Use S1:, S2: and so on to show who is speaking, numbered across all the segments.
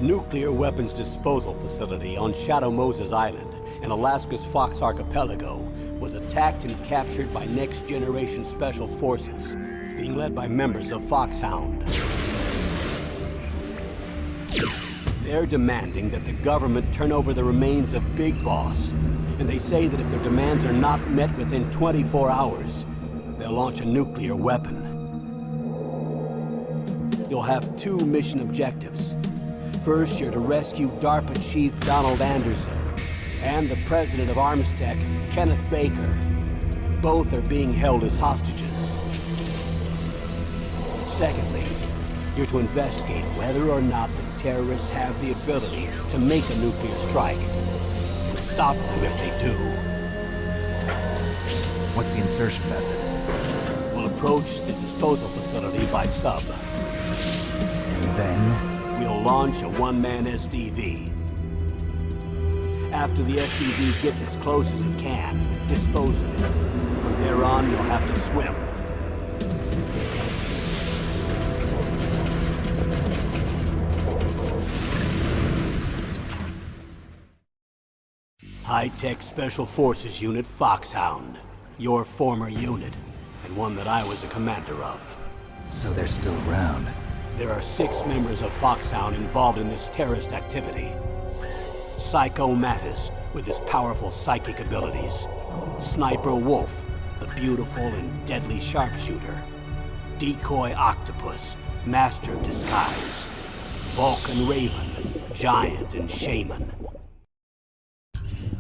S1: The nuclear weapons disposal facility on Shadow Moses Island in Alaska's Fox Archipelago was attacked and captured by Next Generation Special Forces, being led by members of Foxhound. They're demanding that the government turn over the remains of Big Boss, and they say that if their demands are not met within 24 hours, they'll launch a nuclear weapon. You'll have two mission objectives. First, you're to rescue DARPA Chief Donald Anderson and the president of Armstech, Kenneth Baker. Both are being held as hostages. Secondly, you're to investigate whether or not the terrorists have the ability to make a nuclear strike and stop them if they do.
S2: What's the insertion method?
S1: We'll approach the disposal facility by sub.
S2: And then?
S1: We'll launch a one-man SDV. After the SDV gets as close as it can, dispose of it. From there on, you'll have to swim. High-Tech Special Forces Unit Foxhound. Your former unit, and one that I was a commander of.
S2: So they're still around.
S1: There are 6 members of Foxhound involved in this terrorist activity. Psycho Mattis, with his powerful psychic abilities. Sniper Wolf, the beautiful and deadly sharpshooter. Decoy Octopus, master of disguise. Vulcan Raven, giant and shaman.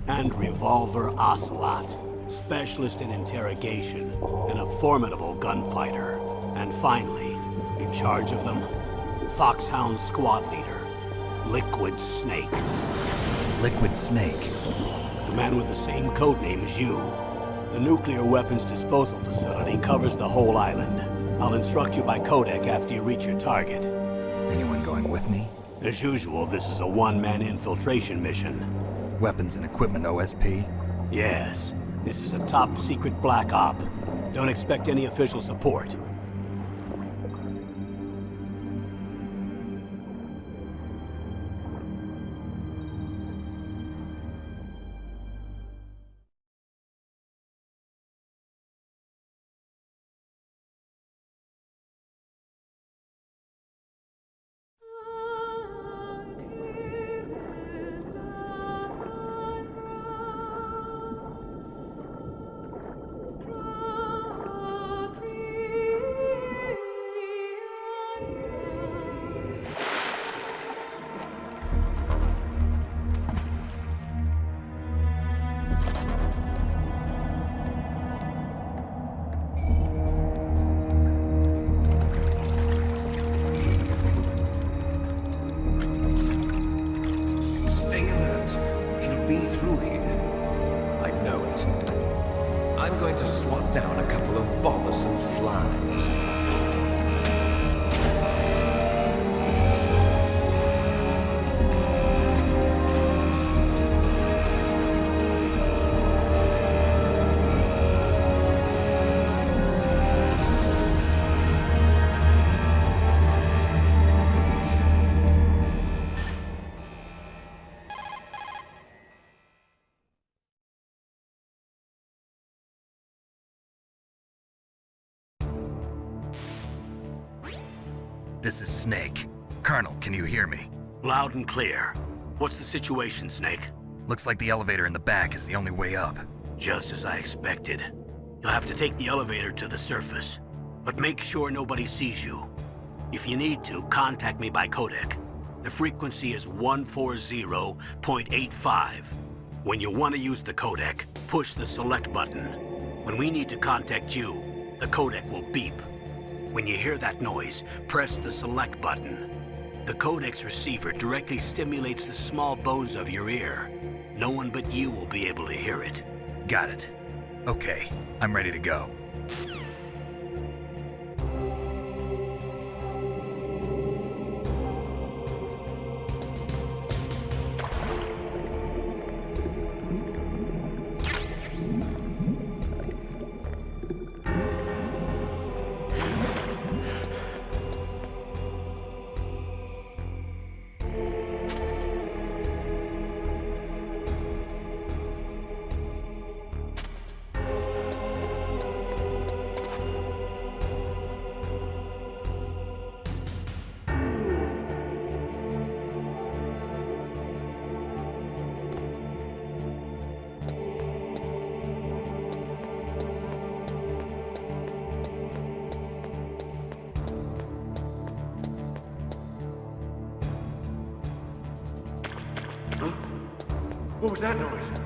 S1: And Revolver Ocelot, specialist in interrogation and a formidable gunfighter. And finally, in charge of them, Foxhound's squad leader, Liquid Snake.
S2: Liquid Snake?
S1: The man with the same codename as you. The nuclear weapons disposal facility covers the whole island. I'll instruct you by codec after you reach your target.
S2: Anyone going with me?
S1: As usual, this is a one-man infiltration mission.
S2: Weapons and equipment OSP?
S1: Yes. This is a top-secret black op. Don't expect any official support.
S3: I'm going to swat down a couple of bothersome flies.
S2: This is Snake. Colonel, can you hear me?
S1: Loud and clear. What's the situation, Snake?
S2: Looks like the elevator in the back is the only way up.
S1: Just as I expected. You'll have to take the elevator to the surface. But make sure nobody sees you. If you need to, contact me by codec. The frequency is 140.85. When you want to use the codec, push the select button. When we need to contact you, the codec will beep. When you hear that noise, press the select button. The codec's receiver directly stimulates the small bones of your ear. No one but you will be able to hear it.
S2: Got it. Okay, I'm ready to go.
S4: What was that noise?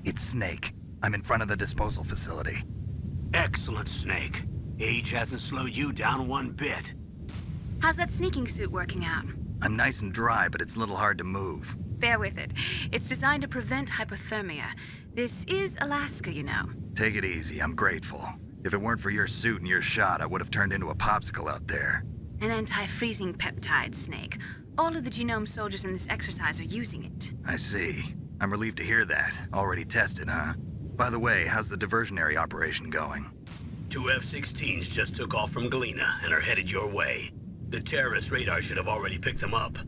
S2: It's Snake. I'm in front of the disposal facility.
S1: Excellent, Snake. Age hasn't slowed you down one bit.
S5: How's that sneaking suit working out?
S2: I'm nice and dry, but it's a little hard to move.
S5: Bear with it. It's designed to prevent hypothermia. This is Alaska, you know.
S2: Take it easy, I'm grateful. If it weren't for your suit and your shot, I would have turned into a popsicle out there.
S5: An anti-freezing peptide, Snake. All of the genome soldiers in this exercise are using it.
S2: I see. I'm relieved to hear that. Already tested, huh? By the way, how's the diversionary operation going?
S1: 2 F-16s just took off from Galena and are headed your way. The terrorist radar should have already picked them up.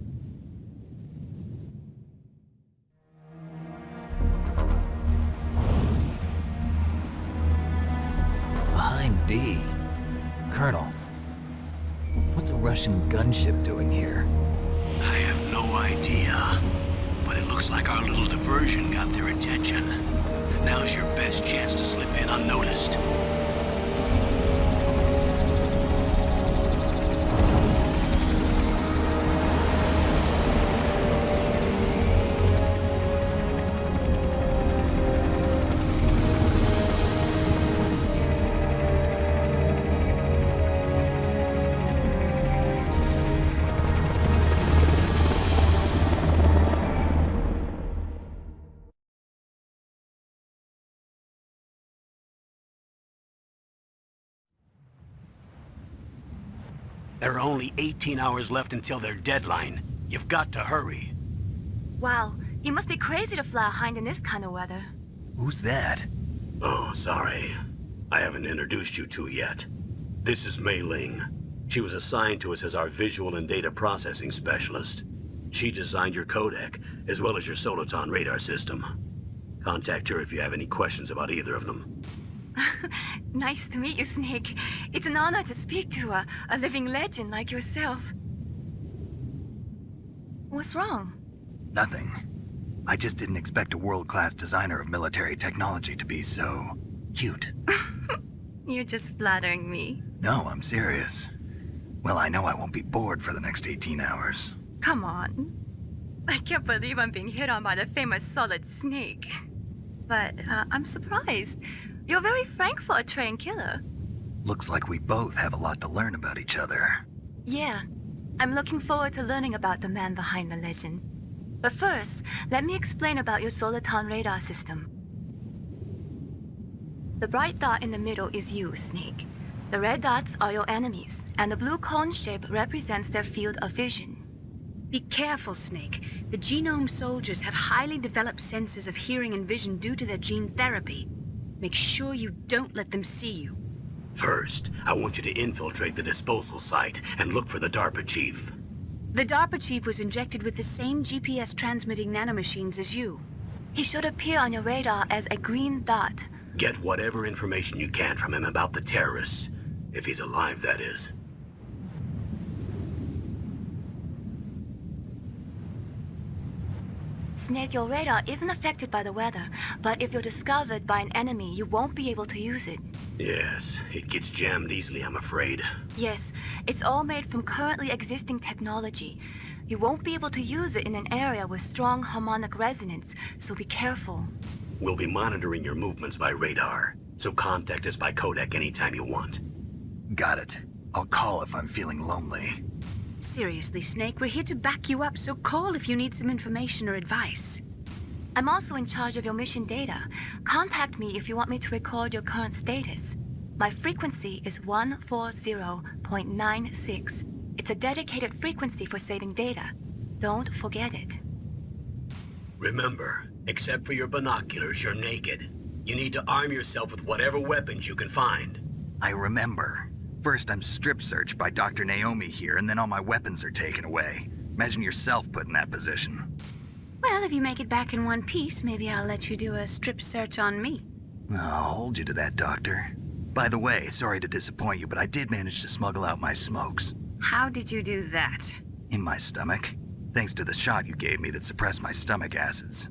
S2: Behind D. Colonel, what's a Russian gunship doing here?
S1: I have no idea. But it looks like our little diversion got their attention. Now's your best chance to slip in unnoticed. There are only 18 hours left until their deadline. You've got to hurry.
S4: Wow, you must be crazy to fly a hind in this kind of weather.
S2: Who's that?
S1: Oh, sorry. I haven't introduced you two yet. This is Mei Ling. She was assigned to us as our visual and data processing specialist. She designed your codec, as well as your Soliton radar system. Contact her if you have any questions about either of them.
S4: Nice to meet you, Snake. It's an honor to speak to a living legend like yourself. What's wrong?
S2: Nothing. I just didn't expect a world-class designer of military technology to be so cute.
S4: You're just flattering me.
S2: No, I'm serious. Well, I know I won't be bored for the next 18 hours.
S4: Come on. I can't believe I'm being hit on by the famous Solid Snake. But I'm surprised. You're very frank for a trained killer.
S2: Looks like we both have a lot to learn about each other.
S4: Yeah, I'm looking forward to learning about the man behind the legend. But first, let me explain about your Soliton radar system. The bright dot in the middle is you, Snake. The red dots are your enemies, and the blue cone shape represents their field of vision.
S5: Be careful, Snake. The genome soldiers have highly developed senses of hearing and vision due to their gene therapy. Make sure you don't let them see you.
S1: First, I want you to infiltrate the disposal site and look for the DARPA chief.
S5: The DARPA chief was injected with the same GPS transmitting nanomachines as you.
S4: He should appear on your radar as a green dot.
S1: Get whatever information you can from him about the terrorists. If he's alive, that is.
S4: Snake, your radar isn't affected by the weather, but if you're discovered by an enemy, you won't be able to use it.
S1: Yes, it gets jammed easily, I'm afraid.
S4: Yes, it's all made from currently existing technology. You won't be able to use it in an area with strong harmonic resonance, so be careful.
S1: We'll be monitoring your movements by radar, so contact us by codec anytime you want.
S2: Got it. I'll call if I'm feeling lonely.
S5: Seriously, Snake, we're here to back you up, so call if you need some information or advice.
S4: I'm also in charge of your mission data. Contact me if you want me to record your current status. My frequency is 140.96. It's a dedicated frequency for saving data. Don't forget it.
S1: Remember, except for your binoculars, you're naked. You need to arm yourself with whatever weapons you can find.
S2: I remember. First, I'm strip searched by Dr. Naomi here, and then all my weapons are taken away. Imagine yourself put in that position.
S5: Well, if you make it back in one piece, maybe I'll let you do a strip search on me.
S2: I'll hold you to that, Doctor. By the way, sorry to disappoint you, but I did manage to smuggle out my smokes.
S5: How did you do that?
S2: In my stomach. Thanks to the shot you gave me that suppressed my stomach acids.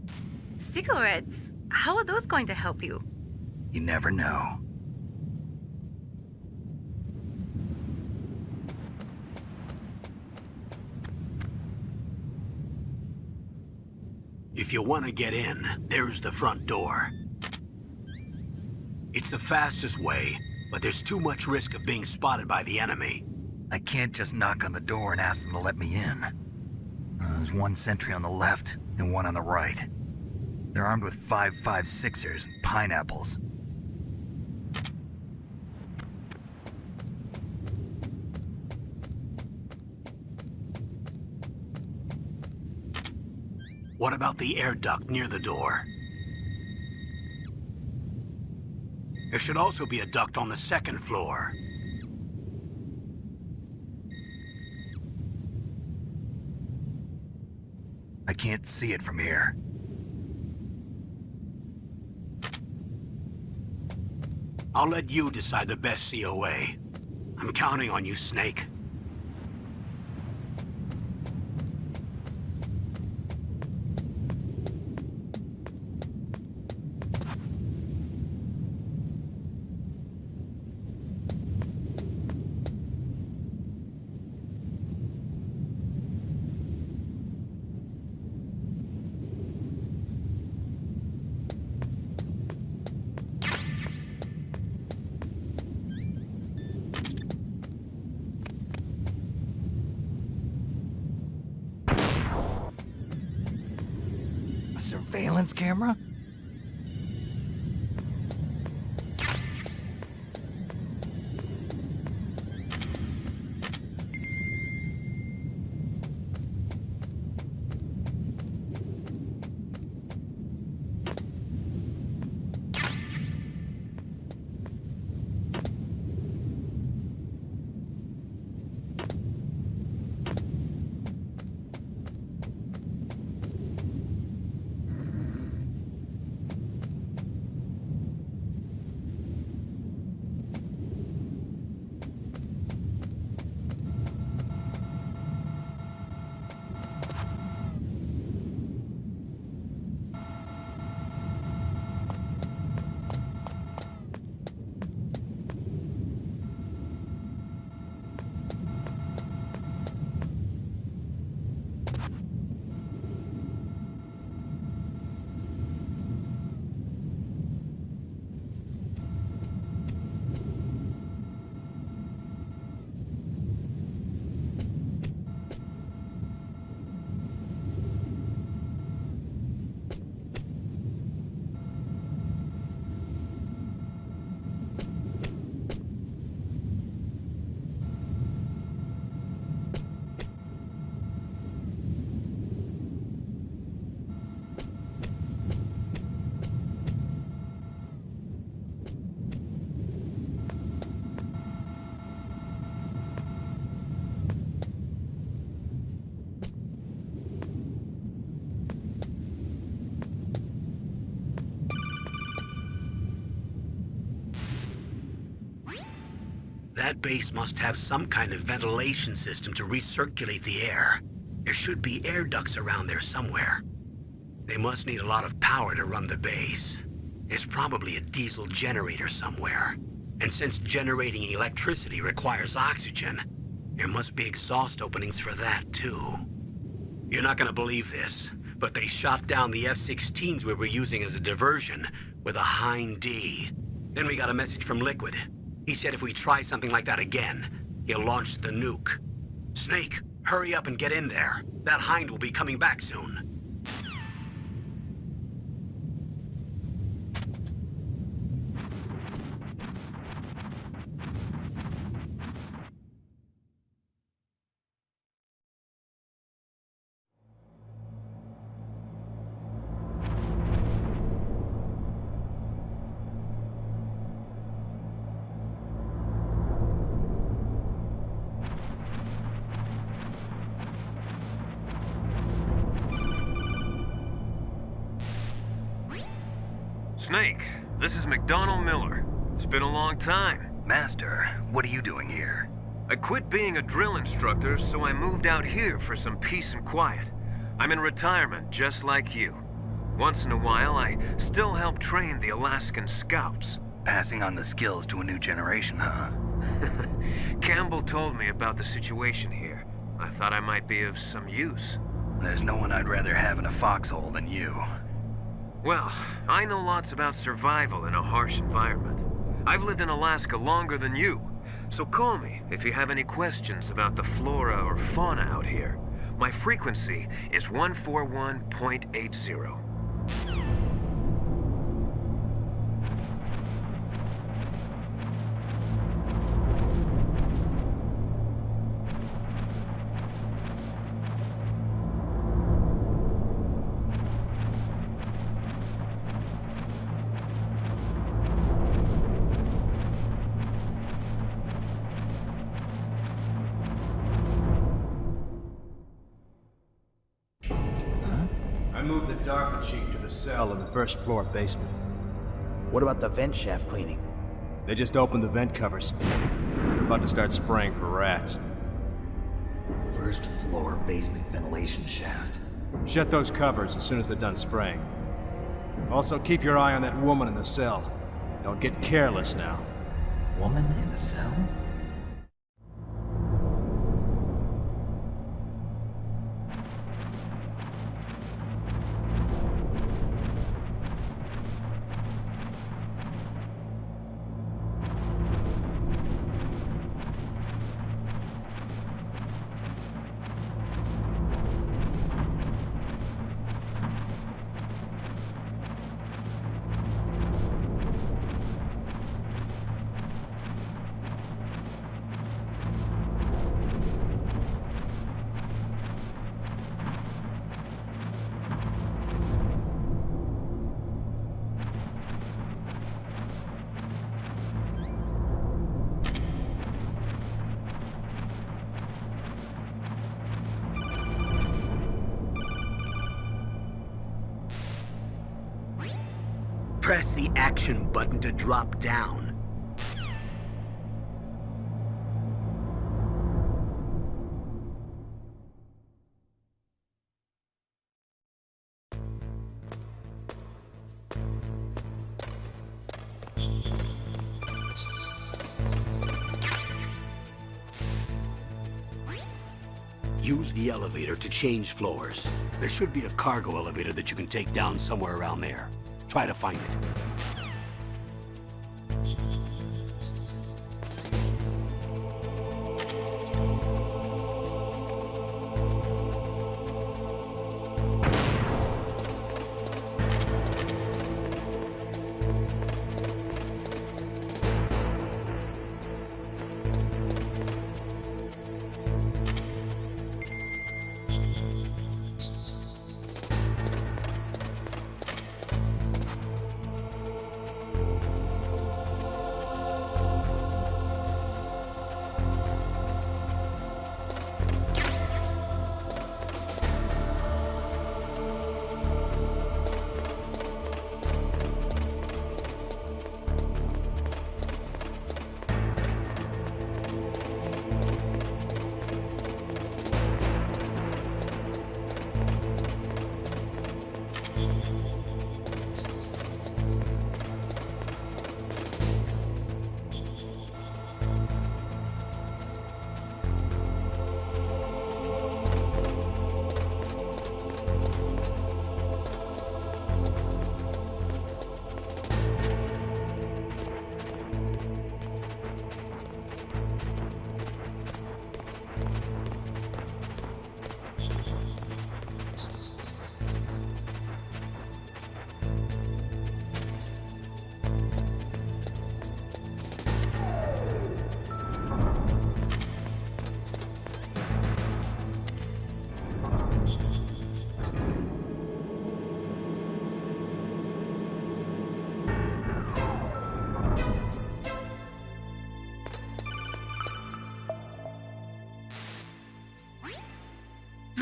S4: Cigarettes? How are those going to help you?
S2: You never know.
S1: If you want to get in, there's the front door. It's the fastest way, but there's too much risk of being spotted by the enemy.
S2: I can't just knock on the door and ask them to let me in. There's one sentry on the left and one on the right. They're armed with 5.56ers and pineapples.
S1: What about the air duct near the door? There should also be a duct on the second floor.
S2: I can't see it from here.
S1: I'll let you decide the best COA. I'm counting on you, Snake.
S2: A surveillance camera?
S1: That base must have some kind of ventilation system to recirculate the air. There should be air ducts around there somewhere. They must need a lot of power to run the base. There's probably a diesel generator somewhere. And since generating electricity requires oxygen, there must be exhaust openings for that too. You're not gonna believe this, but they shot down the F-16s we were using as a diversion with a Hind D. Then we got a message from Liquid. He said if we try something like that again, he'll launch the nuke. Snake, hurry up and get in there. That Hind will be coming back soon.
S6: Snake, this is McDonald Miller. It's been a long time.
S2: Master, what are you doing here?
S6: I quit being a drill instructor, so I moved out here for some peace and quiet. I'm in retirement, just like you. Once in a while, I still help train the Alaskan Scouts.
S2: Passing on the skills to a new generation, huh?
S6: Campbell told me about the situation here. I thought I might be of some use.
S2: There's no one I'd rather have in a foxhole than you.
S6: Well, I know lots about survival in a harsh environment. I've lived in Alaska longer than you, so call me if you have any questions about the flora or fauna out here. My frequency is 141.80.
S7: I moved the DARPA chief to the cell in the first floor basement.
S8: What about the vent shaft cleaning?
S7: They just opened the vent covers. They're about to start spraying for rats.
S8: First floor basement ventilation shaft.
S7: Shut those covers as soon as they're done spraying. Also, keep your eye on that woman in the cell. Don't get careless now.
S8: Woman in the cell?
S1: Press the action button to drop down. Use the elevator to change floors. There should be a cargo elevator that you can take down somewhere around there. Try to find it.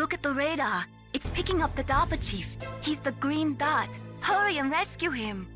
S4: Look at the radar. It's picking up the DARPA chief. He's the green dot. Hurry and rescue him.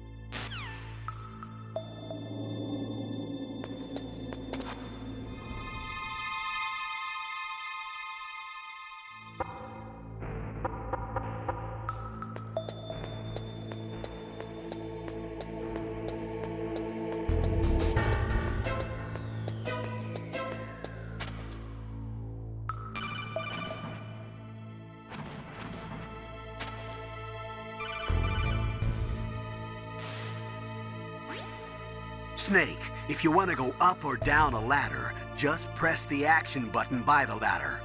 S1: Snake, if you want to go up or down a ladder, just press the action button by the ladder.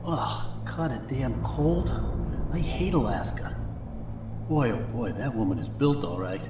S9: Ugh, kinda damn cold. I hate Alaska. Boy, oh boy, that woman is built all right.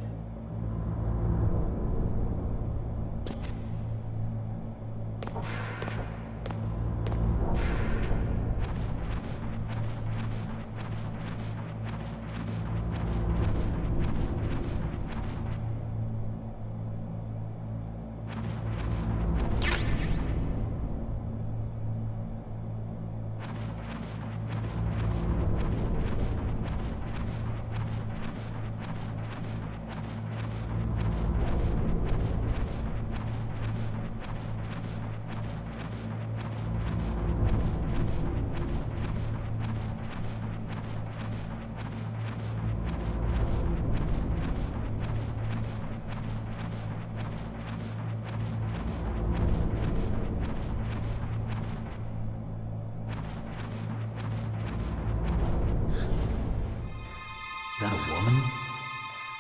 S9: Is that a woman?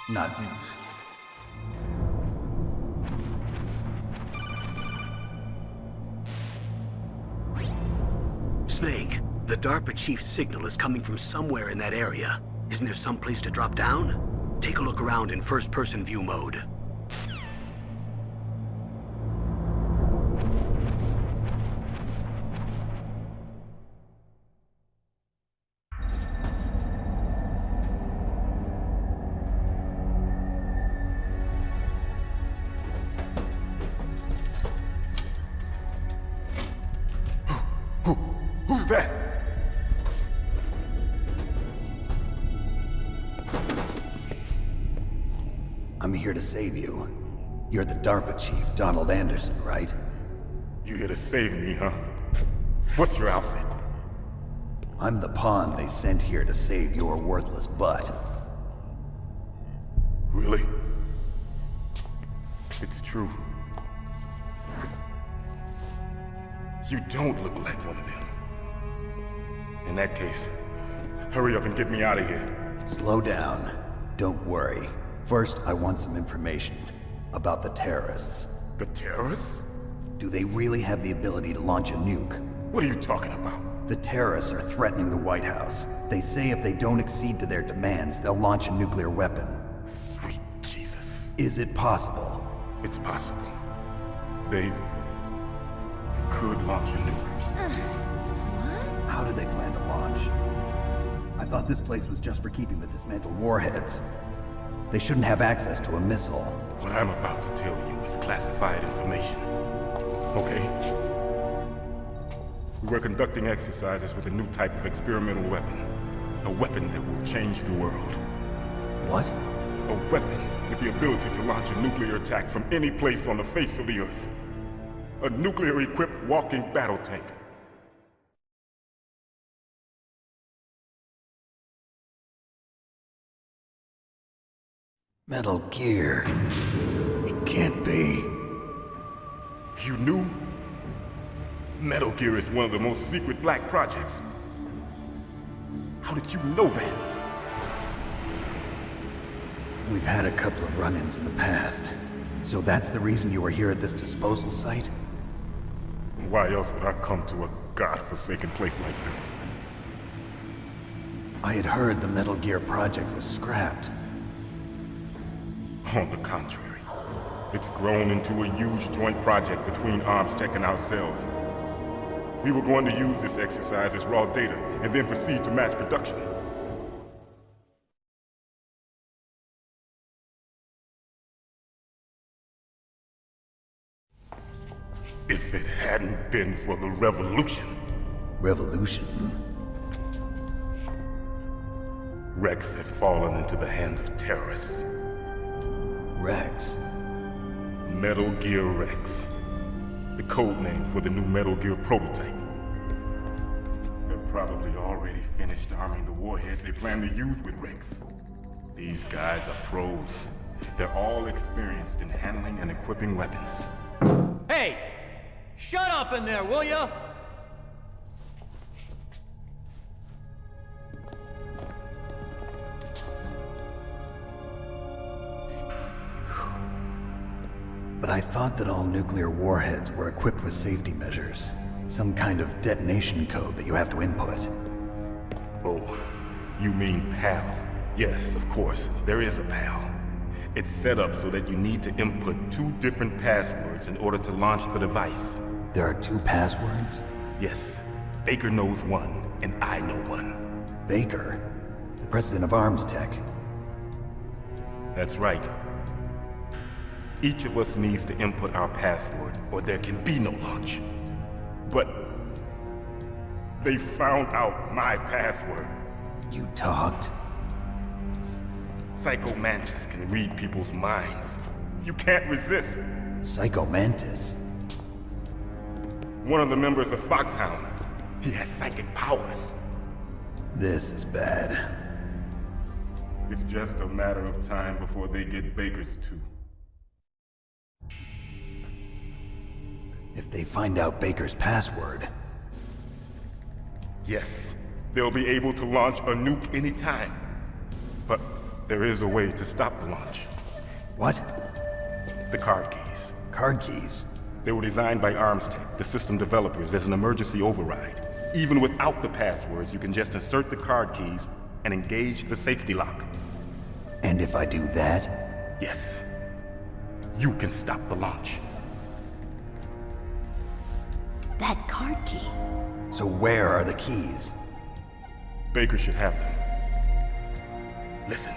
S9: Not me.
S1: Snake, the DARPA chief's signal is coming from somewhere in that area. Isn't there some place to drop down? Take a look around in first-person view mode.
S10: Who's that?
S8: I'm here to save you. You're the DARPA chief, Donald Anderson, right?
S10: You here to save me, huh? What's your outfit?
S8: I'm the pawn they sent here to save your worthless butt.
S10: Really? It's true. You don't look like one of them. In that case, hurry up and get me out of here.
S8: Slow down. Don't worry. First, I want some information about the terrorists.
S10: The terrorists?
S8: Do they really have the ability to launch a nuke?
S10: What are you talking about?
S8: The terrorists are threatening the White House. They say if they don't accede to their demands, they'll launch a nuclear weapon.
S10: Sweet Jesus.
S8: Is it possible?
S10: It's possible. They could launch a nuke.
S8: How do they plan to launch? I thought this place was just for keeping the dismantled warheads. They shouldn't have access to a missile.
S10: What I'm about to tell you is classified information. Okay? We were conducting exercises with a new type of experimental weapon. A weapon that will change the world.
S8: What?
S10: A weapon with the ability to launch a nuclear attack from any place on the face of the Earth. A nuclear-equipped walking battle tank.
S8: Metal Gear. It can't be.
S10: You knew? Metal Gear is one of the most secret black projects. How did you know that?
S8: We've had a couple of run-ins in the past. So that's the reason you were here at this disposal site?
S10: Why else would I come to a godforsaken place like this?
S8: I had heard the Metal Gear project was scrapped.
S10: On the contrary, it's grown into a huge joint project between ArmsTech and ourselves. We were going to use this exercise as raw data and then proceed to mass production. If it hadn't been for the revolution.
S8: Revolution?
S10: Rex has fallen into the hands of terrorists.
S8: Rex?
S10: Metal Gear Rex. The code name for the new Metal Gear prototype. They're probably already finished arming the warhead they plan to use with Rex. These guys are pros. They're all experienced in handling and equipping weapons.
S11: Hey! Shut up in there, will ya?
S8: But I thought that all nuclear warheads were equipped with safety measures. Some kind of detonation code that you have to input.
S10: Oh, you mean PAL? Yes, of course, there is a PAL. It's set up so that you need to input 2 different passwords in order to launch the device.
S8: There are 2 passwords?
S10: Yes. Baker knows one, and I know one.
S8: Baker? The president of ArmsTech?
S10: That's right. Each of us needs to input our password, or there can be no launch. But they found out my password.
S8: You talked?
S10: Psycho Mantis can read people's minds. You can't resist.
S8: Psycho Mantis?
S10: One of the members of Foxhound. He has psychic powers.
S8: This is bad.
S10: It's just a matter of time before they get Baker's too.
S8: If they find out Baker's password...
S10: Yes, they'll be able to launch a nuke anytime. But there is a way to stop the launch.
S8: What?
S10: The card keys.
S8: Card keys?
S10: They were designed by ArmsTech, the system developers, as an emergency override. Even without the passwords, you can just insert the card keys and engage the safety lock.
S8: And if I do that?
S10: Yes. You can stop the launch.
S12: That card key.
S8: So where are the keys?
S10: Baker should have them. Listen,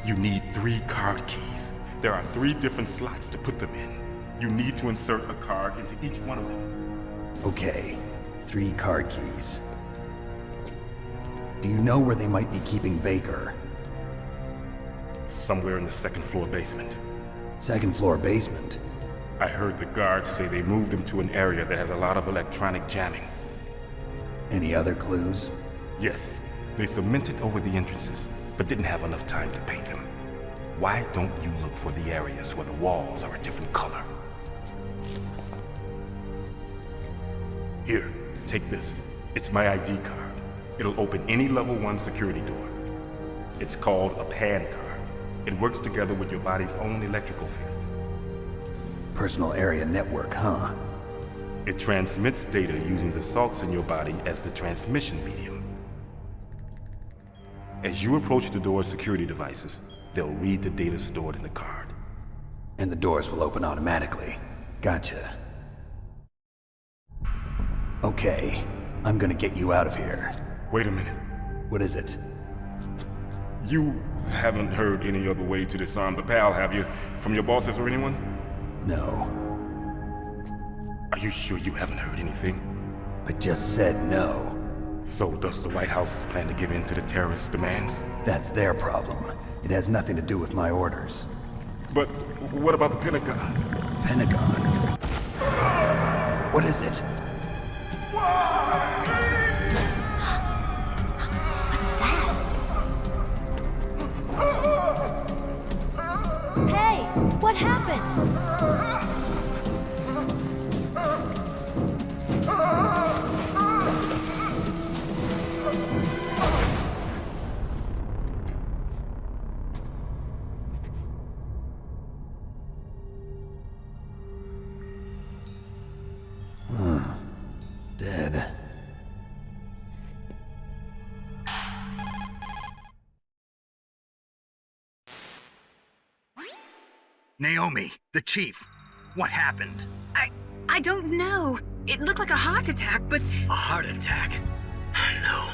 S10: you need 3 card keys. There are 3 different slots to put them in. You need to insert a card into each one of them.
S8: Okay, 3 card keys. Do you know where they might be keeping Baker?
S10: Somewhere in the 2nd floor basement.
S8: 2nd floor basement?
S10: I heard the guards say they moved him to an area that has a lot of electronic jamming.
S8: Any other clues?
S10: Yes. They cemented over the entrances, but didn't have enough time to paint them. Why don't you look for the areas where the walls are a different color? Here, take this. It's my ID card. It'll open any level 1 security door. It's called a PAN card. It works together with your body's own electrical field.
S8: Personal area network, huh?
S10: It transmits data using the salts in your body as the transmission medium. As you approach the door's security devices, they'll read the data stored in the card.
S8: And the doors will open automatically. Gotcha. Okay, I'm gonna get you out of here.
S10: Wait a minute.
S8: What is it?
S10: You haven't heard any other way to disarm the PAL, have you? From your bosses or anyone?
S8: No.
S10: Are you sure you haven't heard anything?
S8: I just said no.
S10: So does the White House plan to give in to the terrorists' demands?
S8: That's their problem. It has nothing to do with my orders.
S10: But what about the Pentagon?
S8: Pentagon? What is it?
S12: Hey, what happened?
S8: Dead.
S2: Naomi, the chief. What happened?
S5: I don't know. It looked like a heart attack, but...
S1: A heart attack? No.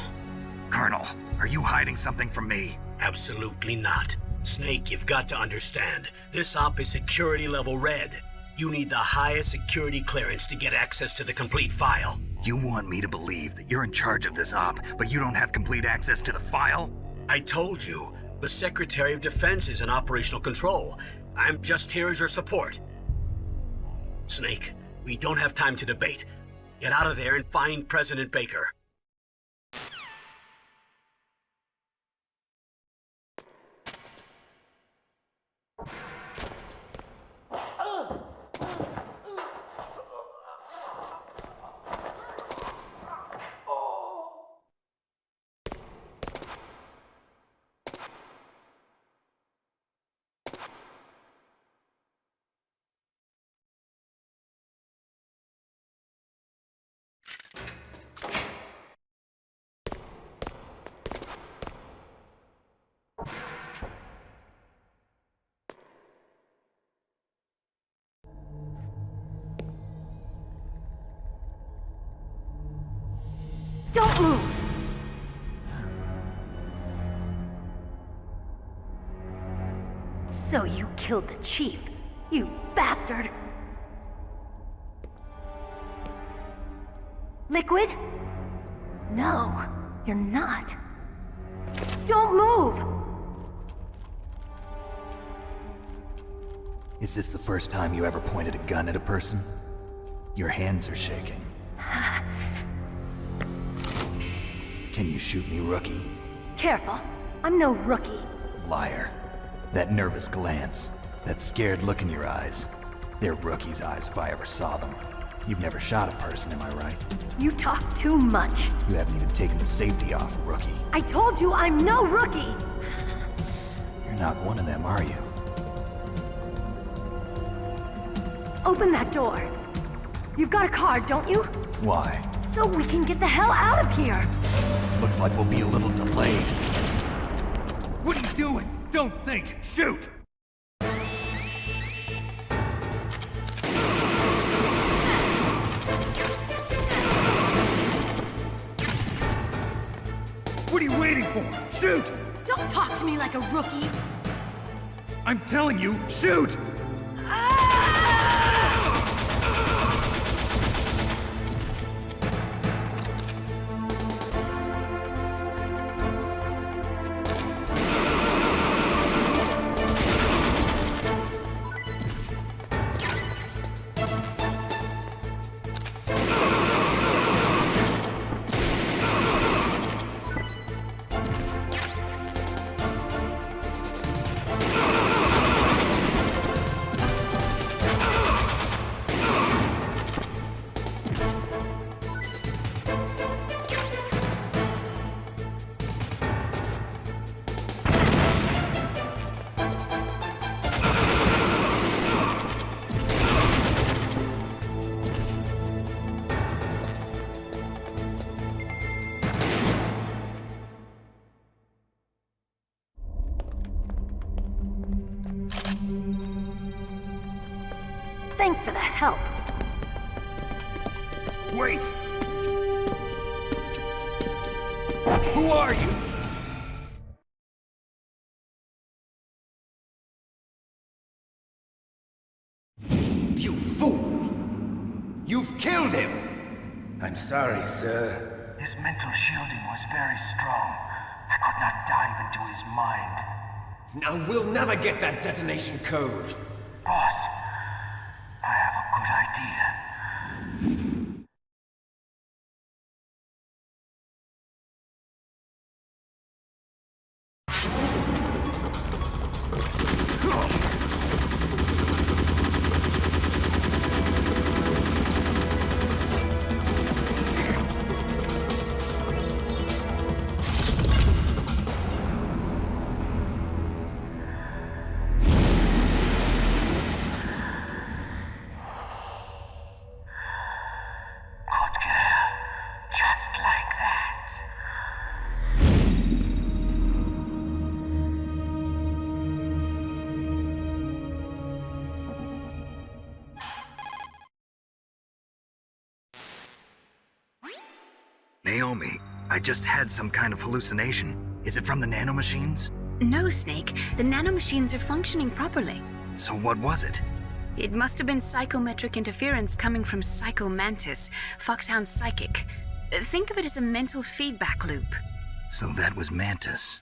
S2: Colonel, are you hiding something from me?
S1: Absolutely not. Snake, you've got to understand. This op is security level red. You need the highest security clearance to get access to the complete file.
S2: You want me to believe that you're in charge of this op, but you don't have complete access to the file?
S1: I told you, the Secretary of Defense is in operational control. I'm just here as your support. Snake, we don't have time to debate. Get out of there and find President Baker.
S12: Don't move! So you killed the chief, you bastard! Liquid? No, you're not. Don't move!
S8: Is this the first time you ever pointed a gun at a person? Your hands are shaking. Can you shoot me, rookie?
S12: Careful, I'm no rookie.
S8: Liar. That nervous glance, that scared look in your eyes. They're rookie's eyes if I ever saw them. You've never shot a person, am I right?
S12: You talk too much.
S8: You haven't even taken the safety off, rookie.
S12: I told you I'm no rookie!
S8: You're not one of them, are you?
S12: Open that door. You've got a card, don't you?
S8: Why?
S12: So we can get the hell out of here!
S8: Looks like we'll be a little delayed.
S3: What are you doing? Don't think! Shoot! What are you waiting for? Shoot!
S12: Don't talk to me like a rookie!
S3: I'm telling you, shoot!
S12: Thanks for the help.
S3: Wait! Who are you? You fool! You've killed him!
S13: I'm sorry, sir.
S14: His mental shielding was very strong. I could not dive into his mind.
S3: Now we'll never get that detonation code.
S14: Boss, I have a good idea.
S2: Naomi, I just had some kind of hallucination. Is it from the nanomachines?
S5: No, Snake. The nanomachines are functioning properly.
S2: So what was it?
S5: It must have been psychometric interference coming from Psycho Mantis, Foxhound's psychic. Think of it as a mental feedback loop.
S2: So that was Mantis.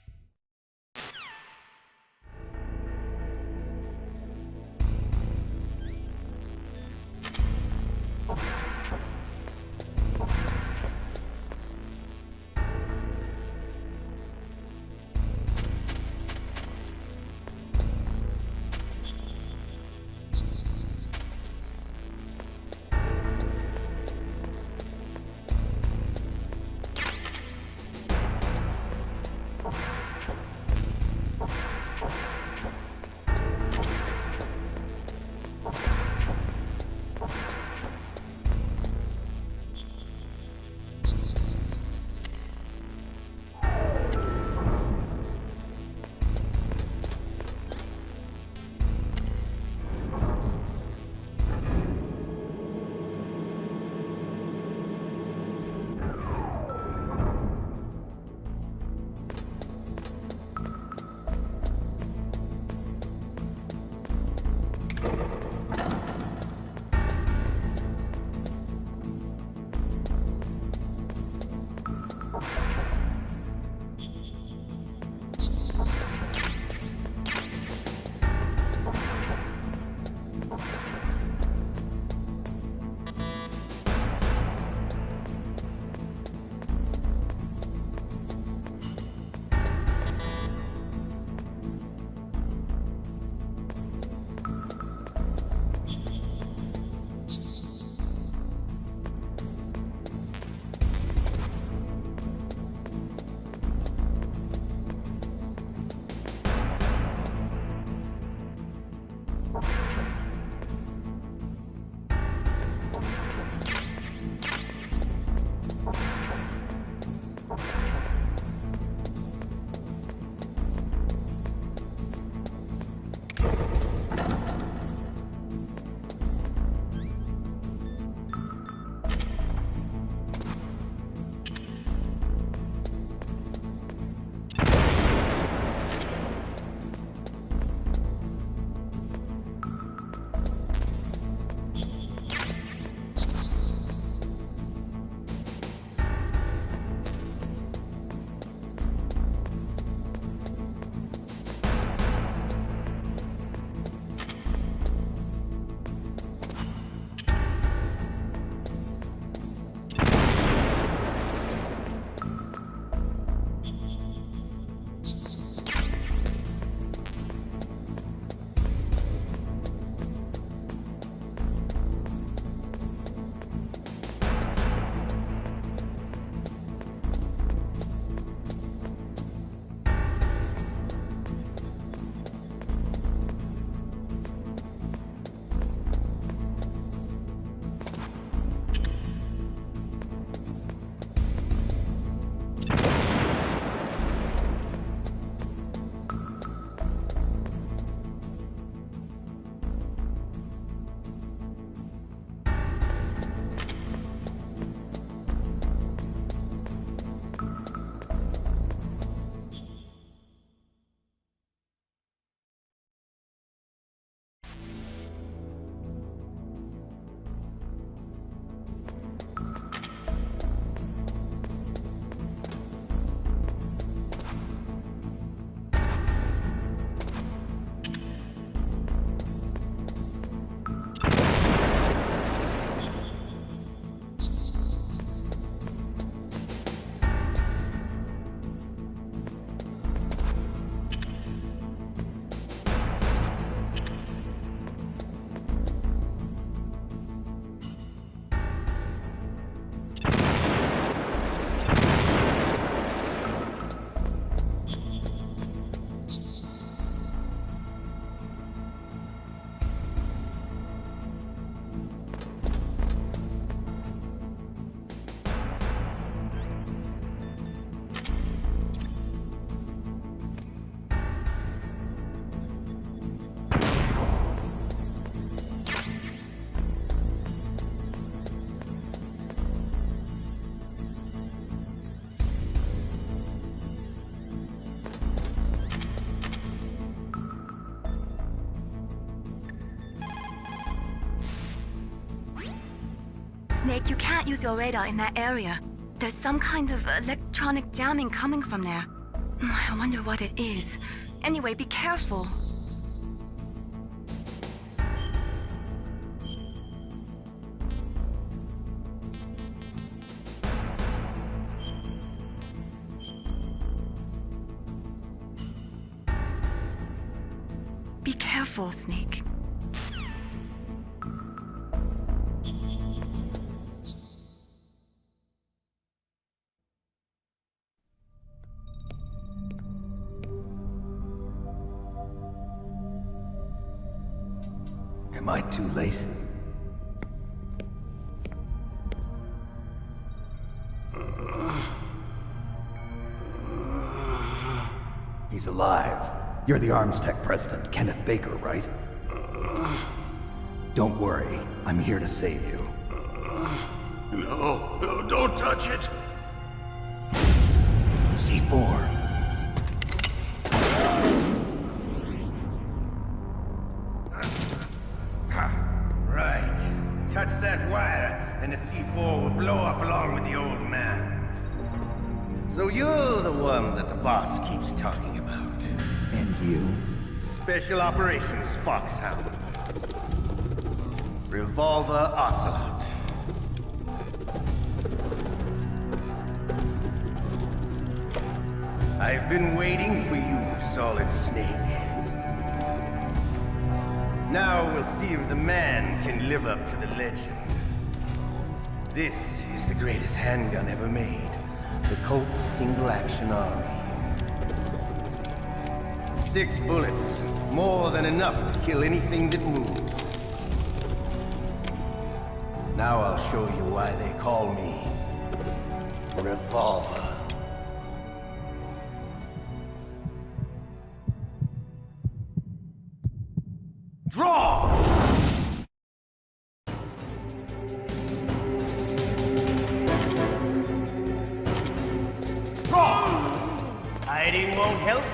S4: Snake, you can't use your radar in that area. There's some kind of electronic jamming coming from there. I wonder what it is. Anyway, be careful. Be careful, Snake.
S8: Am I too late? He's alive. You're the Arms Tech president, Kenneth Baker, right? Don't worry. I'm here to save you.
S10: No, don't touch it!
S8: C4.
S13: Right. Touch that wire, and the C4 will blow up along with the old man. So you're the one that the boss keeps talking about.
S8: And you?
S13: Special Operations Foxhound. Revolver Ocelot. I've been waiting for you, Solid Snake. Now we'll see if the man can live up to the legend. This is the greatest handgun ever made. The Colt Single Action Army. 6 bullets, more than enough to kill anything that moves. Now I'll show you why they call me Revolver. Draw! Hiding won't help you.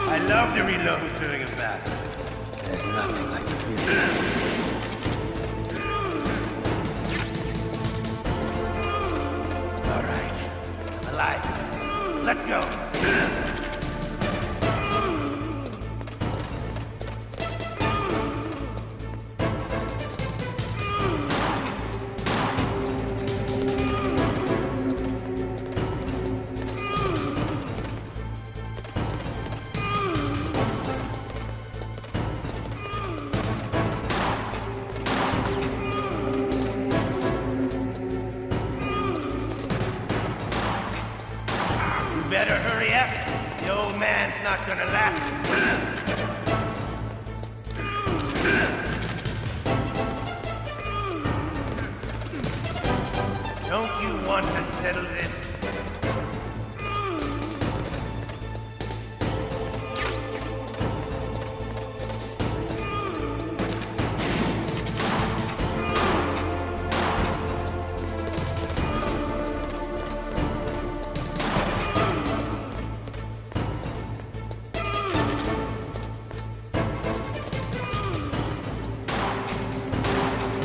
S13: I love to reload during a battle. There's nothing like the feeling. All right, I'm alive. Let's go. Better hurry up. The old man's not gonna last. Don't you want to settle this?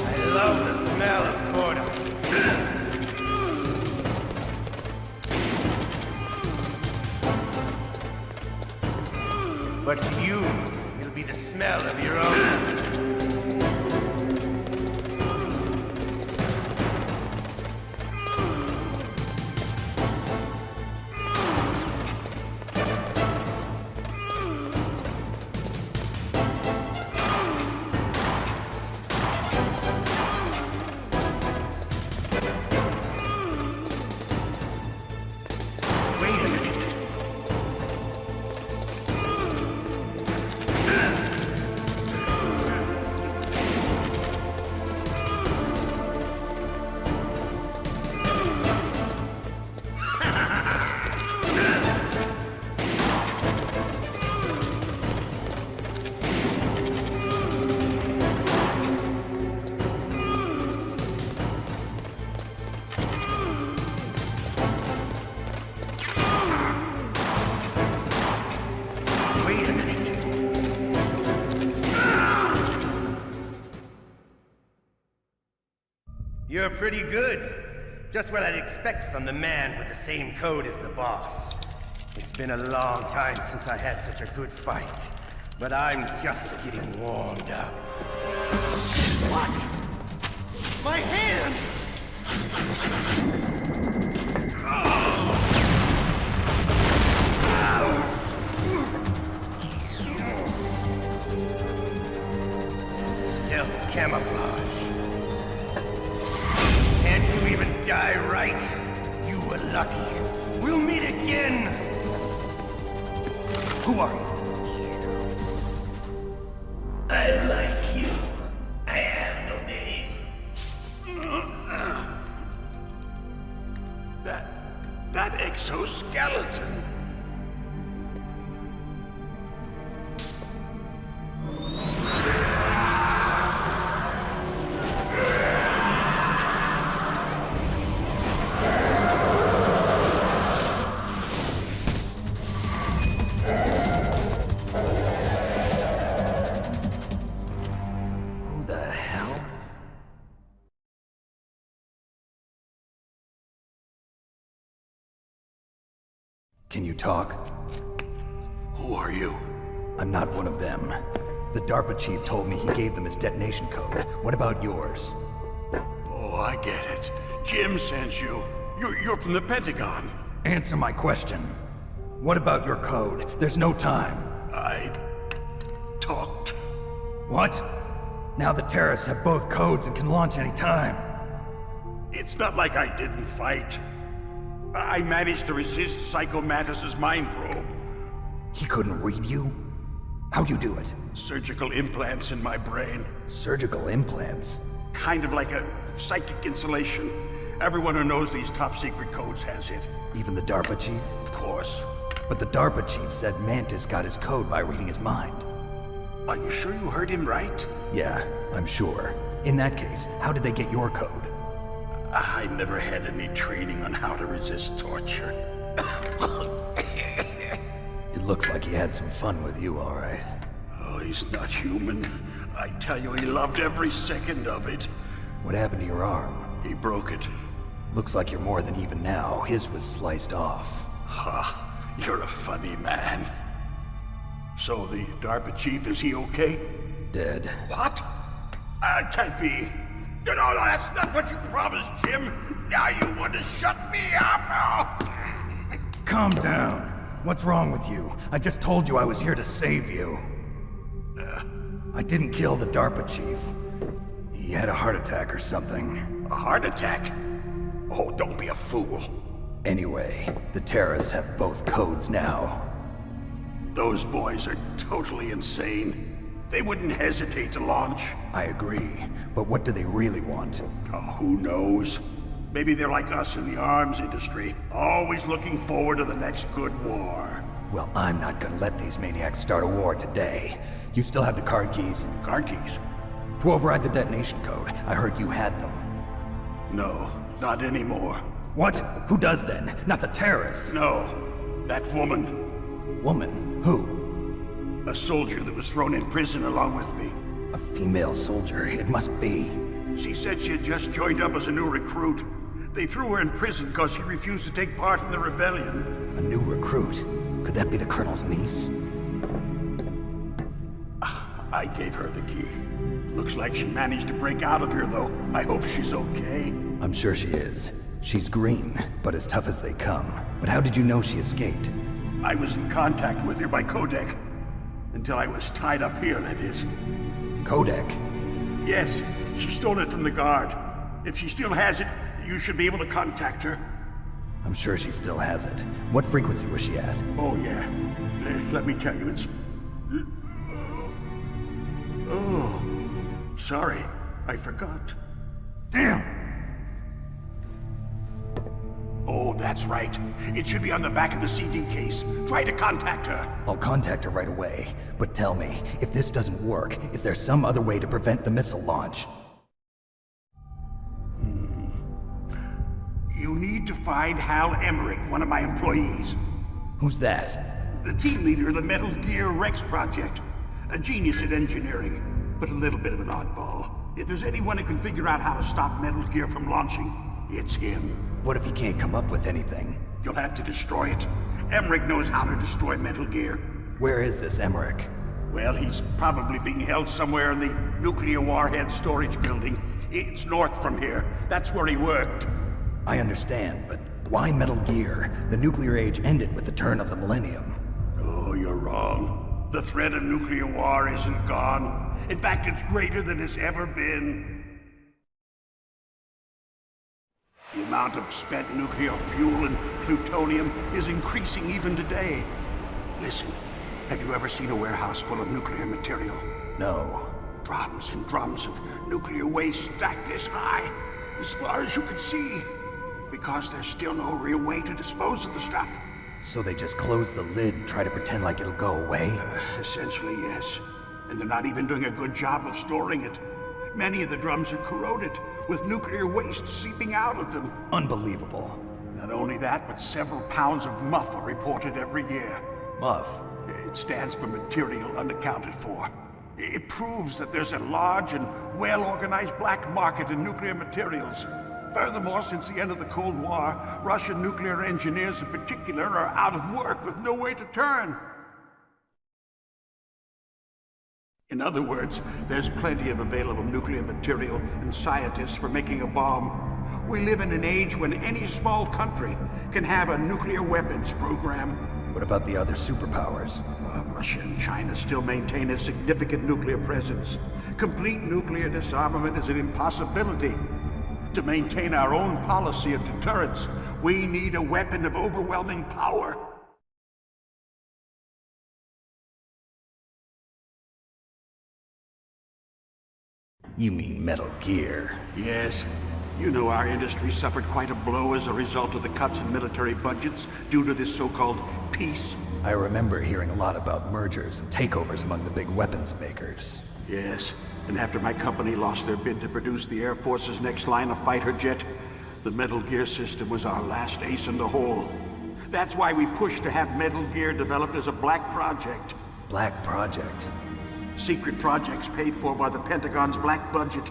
S13: I love the smell of corda. But to you, it'll be the smell of your own. Wait a minute. You're pretty good. Just what I'd expect from the man with the same code as the boss. It's been a long time since I had such a good fight, but I'm just getting warmed up. What? My hand! Stealth camouflage. Can't you even die right? You were lucky. We'll meet again! Who are you? I like you. I have no name.
S15: That exoskeleton.
S8: Who the hell? Can you talk?
S15: Who are you?
S8: I'm not one of them. The DARPA chief told me he gave them his detonation code. What about yours?
S15: Oh, I get it. Jim sent you. You're from the Pentagon.
S8: Answer my question. What about your code? There's no time.
S15: I talked.
S8: What? Now the terrorists have both codes and can launch any time.
S15: It's not like I didn't fight. I managed to resist Psycho Mantis's mind probe.
S8: He couldn't read you? How'd you do it?
S15: Surgical implants in my brain.
S8: Surgical implants?
S15: Kind of like a psychic insulation. Everyone who knows these top secret codes has it.
S8: Even the DARPA chief?
S15: Of course.
S8: But the DARPA chief said Mantis got his code by reading his mind.
S15: Are you sure you heard him right?
S8: Yeah, I'm sure. In that case, how did they get your code?
S15: I never had any training on how to resist torture.
S8: It looks like he had some fun with you, all right.
S15: Oh, he's not human. I tell you, he loved every second of it.
S8: What happened to your arm?
S15: He broke it.
S8: Looks like you're more than even now. His was sliced off.
S15: Ha, you're a funny man. So the DARPA chief, is he okay?
S8: Dead.
S15: What? Can't be. No, that's not what you promised, Jim. Now you want to shut me up?
S8: Calm down. What's wrong with you? I just told you I was here to save you. I didn't kill the DARPA chief. He had a heart attack or something.
S15: A heart attack? Oh, don't be a fool.
S8: Anyway, the terrorists have both codes now.
S15: Those boys are totally insane. They wouldn't hesitate to launch.
S8: I agree, but what do they really want?
S15: Oh, who knows? Maybe they're like us in the arms industry, always looking forward to the next good war.
S8: Well, I'm not gonna let these maniacs start a war today. You still have the card keys?
S15: Card keys?
S8: To override the detonation code. I heard you had them.
S15: No, not anymore.
S8: What? Who does then? Not the terrorists?
S15: No, that woman.
S8: Woman? Who?
S15: A soldier that was thrown in prison along with me.
S8: A female soldier, it must be.
S15: She said she had just joined up as a new recruit. They threw her in prison because she refused to take part in the rebellion.
S8: A new recruit? Could that be the Colonel's niece?
S15: I gave her the key. Looks like she managed to break out of here, though. I hope she's okay.
S8: I'm sure she is. She's green, but as tough as they come. But how did you know she escaped?
S15: I was in contact with her by codec. Until I was tied up here, that is.
S8: Codec?
S15: Yes, she stole it from the guard. If she still has it, you should be able to contact her.
S8: I'm sure she still has it. What frequency was she at?
S15: Oh, yeah. Let me tell you, it's... Oh, sorry. I forgot.
S8: Damn!
S15: Oh, that's right. It should be on the back of the CD case. Try to contact her.
S8: I'll contact her right away. But tell me, if this doesn't work, is there some other way to prevent the missile launch?
S15: You need to find Hal Emmerich, one of my employees.
S8: Who's that?
S15: The team leader of the Metal Gear Rex project. A genius at engineering, but a little bit of an oddball. If there's anyone who can figure out how to stop Metal Gear from launching, it's him.
S8: What if he can't come up with anything?
S15: You'll have to destroy it. Emmerich knows how to destroy Metal Gear.
S8: Where is this Emmerich?
S15: Well, he's probably being held somewhere in the nuclear warhead storage building. It's north from here. That's where he worked.
S8: I understand, but why Metal Gear? The nuclear age ended with the turn of the millennium.
S15: Oh, you're wrong. The threat of nuclear war isn't gone. In fact, it's greater than it's ever been. The amount of spent nuclear fuel and plutonium is increasing even today. Listen, have you ever seen a warehouse full of nuclear material?
S8: No.
S15: Drums and drums of nuclear waste stacked this high, as far as you can see. Because there's still no real way to dispose of the stuff.
S8: So they just close the lid and try to pretend like it'll go away?
S15: Essentially, yes. And they're not even doing a good job of storing it. Many of the drums are corroded, with nuclear waste seeping out of them.
S8: Unbelievable.
S15: Not only that, but several pounds of MUF are reported every year.
S8: MUF?
S15: It stands for material unaccounted for. It proves that there's a large and well-organized black market in nuclear materials. Furthermore, since the end of the Cold War, Russian nuclear engineers in particular are out of work with no way to turn. In other words, there's plenty of available nuclear material and scientists for making a bomb. We live in an age when any small country can have a nuclear weapons program.
S8: What about the other superpowers?
S15: Russia and China still maintain a significant nuclear presence. Complete nuclear disarmament is an impossibility. To maintain our own policy of deterrence, we need a weapon of overwhelming power.
S8: You mean Metal Gear?
S15: Yes. You know our industry suffered quite a blow as a result of the cuts in military budgets due to this so-called peace.
S8: I remember hearing a lot about mergers and takeovers among the big weapons makers.
S15: Yes, and after my company lost their bid to produce the Air Force's next line of fighter jet, the Metal Gear system was our last ace in the hole. That's why we pushed to have Metal Gear developed as a black project.
S8: Black project?
S15: Secret projects paid for by the Pentagon's black budget.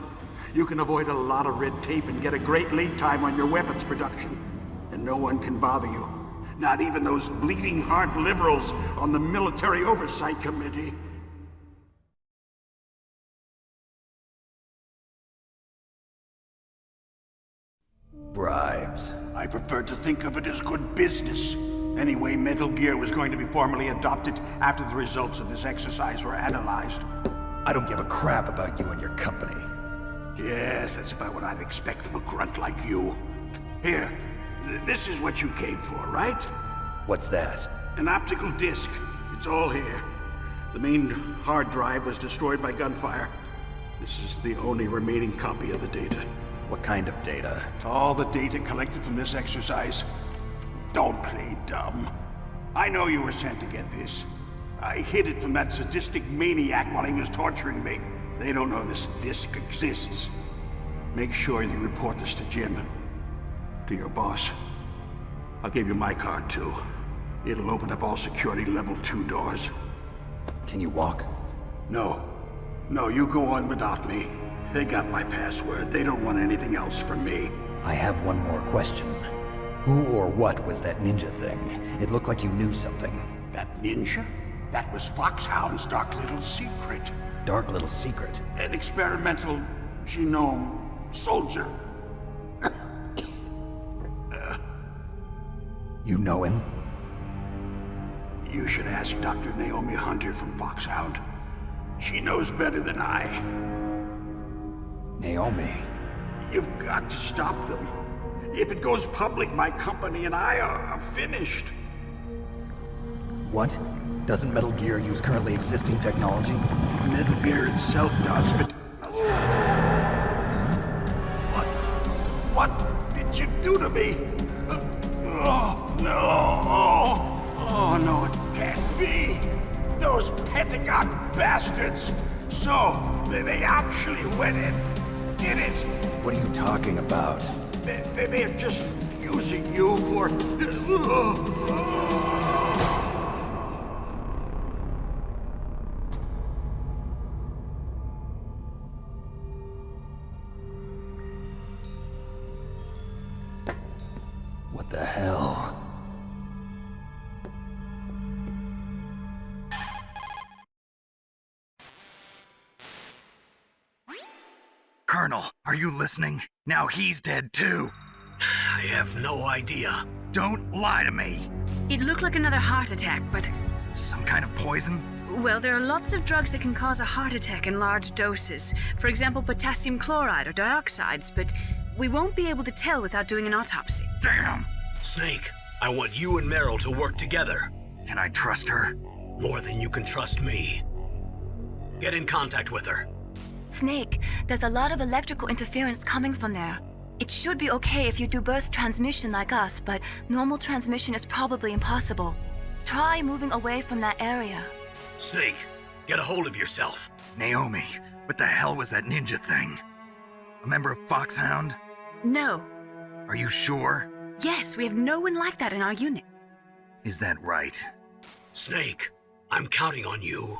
S15: You can avoid a lot of red tape and get a great lead time on your weapons production. And no one can bother you. Not even those bleeding heart liberals on the Military Oversight Committee.
S8: Bribes.
S15: I prefer to think of it as good business. Anyway, Metal Gear was going to be formally adopted after the results of this exercise were analyzed.
S8: I don't give a crap about you and your company.
S15: Yes, that's about what I'd expect from a grunt like you. Here, this is what you came for, right?
S8: What's that?
S15: An optical disc. It's all here. The main hard drive was destroyed by gunfire. This is the only remaining copy of the data.
S8: What kind of data?
S15: All the data collected from this exercise. Don't play dumb. I know you were sent to get this. I hid it from that sadistic maniac while he was torturing me. They don't know this disc exists. Make sure you report this to Jim. To your boss. I'll give you my card too. It'll open up all security level 2 doors.
S8: Can you walk?
S15: No. No, you go on without me. They got my password. They don't want anything else from me.
S8: I have one more question. Who or what was that ninja thing? It looked like you knew something.
S15: That ninja? That was Foxhound's dark little secret.
S8: Dark little secret?
S15: An experimental genome soldier.
S8: You know him?
S15: You should ask Dr. Naomi Hunter from Foxhound. She knows better than I.
S8: Naomi?
S15: You've got to stop them. If it goes public, my company and I are finished.
S8: What? Doesn't Metal Gear use currently existing technology?
S15: Metal Gear itself does, but... What did you do to me? Oh, no. Oh, no, it can't be. Those Pentagon bastards. So, they actually went and did it.
S8: What are you talking about?
S15: They're just using you for...
S8: What the hell?
S2: Colonel, are you listening? Now he's dead too.
S1: I have no idea.
S2: Don't lie to me.
S5: It looked like another heart attack, but...
S2: Some kind of poison?
S5: Well, there are lots of drugs that can cause a heart attack in large doses. For example, potassium chloride or dioxides, but we won't be able to tell without doing an autopsy.
S2: Damn!
S1: Snake, I want you and Meryl to work together.
S2: Can I trust her?
S1: More than you can trust me. Get in contact with her.
S4: Snake, there's a lot of electrical interference coming from there. It should be okay if you do burst transmission like us, but normal transmission is probably impossible. Try moving away from that area.
S1: Snake, get a hold of yourself.
S2: Naomi, what the hell was that ninja thing? A member of Foxhound?
S5: No.
S2: Are you sure?
S5: Yes, we have no one like that in our unit.
S2: Is that right?
S1: Snake, I'm counting on you.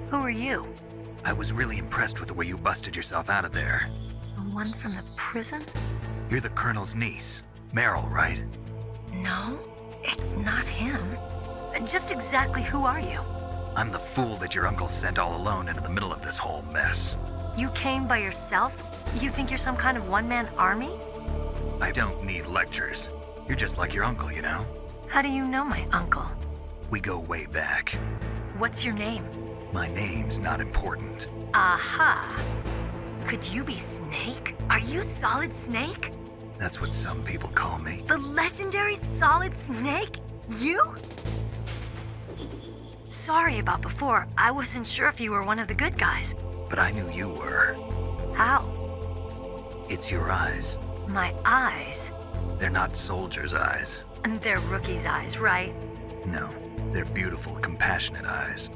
S4: Who are you?
S2: I was really impressed with the way you busted yourself out of there.
S16: The one from the prison?
S2: You're the Colonel's niece, Meryl, right?
S16: No, it's not him. Just exactly who are you?
S2: I'm the fool that your uncle sent all alone into the middle of this whole mess.
S16: You came by yourself? You think you're some kind of one-man army?
S2: I don't need lectures. You're just like your uncle, you know?
S16: How do you know my uncle?
S2: We go way back.
S16: What's your name?
S2: My name's not important.
S16: Aha! Could you be Snake? Are you Solid Snake?
S2: That's what some people call me.
S16: The legendary Solid Snake? You? Sorry about before. I wasn't sure if you were one of the good guys.
S2: But I knew you were.
S16: How?
S2: It's your eyes.
S16: My eyes?
S2: They're not soldiers' eyes.
S16: And they're rookies' eyes, right?
S2: No, they're beautiful, compassionate eyes.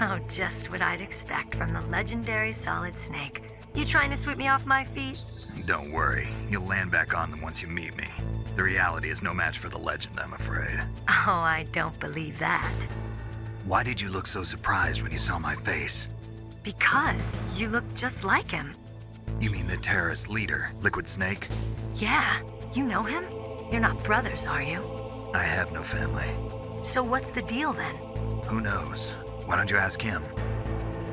S16: Oh, just what I'd expect from the legendary Solid Snake. You trying to sweep me off my feet?
S2: Don't worry, you'll land back on them once you meet me. The reality is no match for the legend, I'm afraid.
S16: Oh, I don't believe that.
S2: Why did you look so surprised when you saw my face?
S16: Because you look just like him.
S2: You mean the terrorist leader, Liquid Snake?
S16: Yeah, you know him? You're not brothers, are you?
S2: I have no family.
S16: So what's the deal then?
S2: Who knows? Why don't you ask him?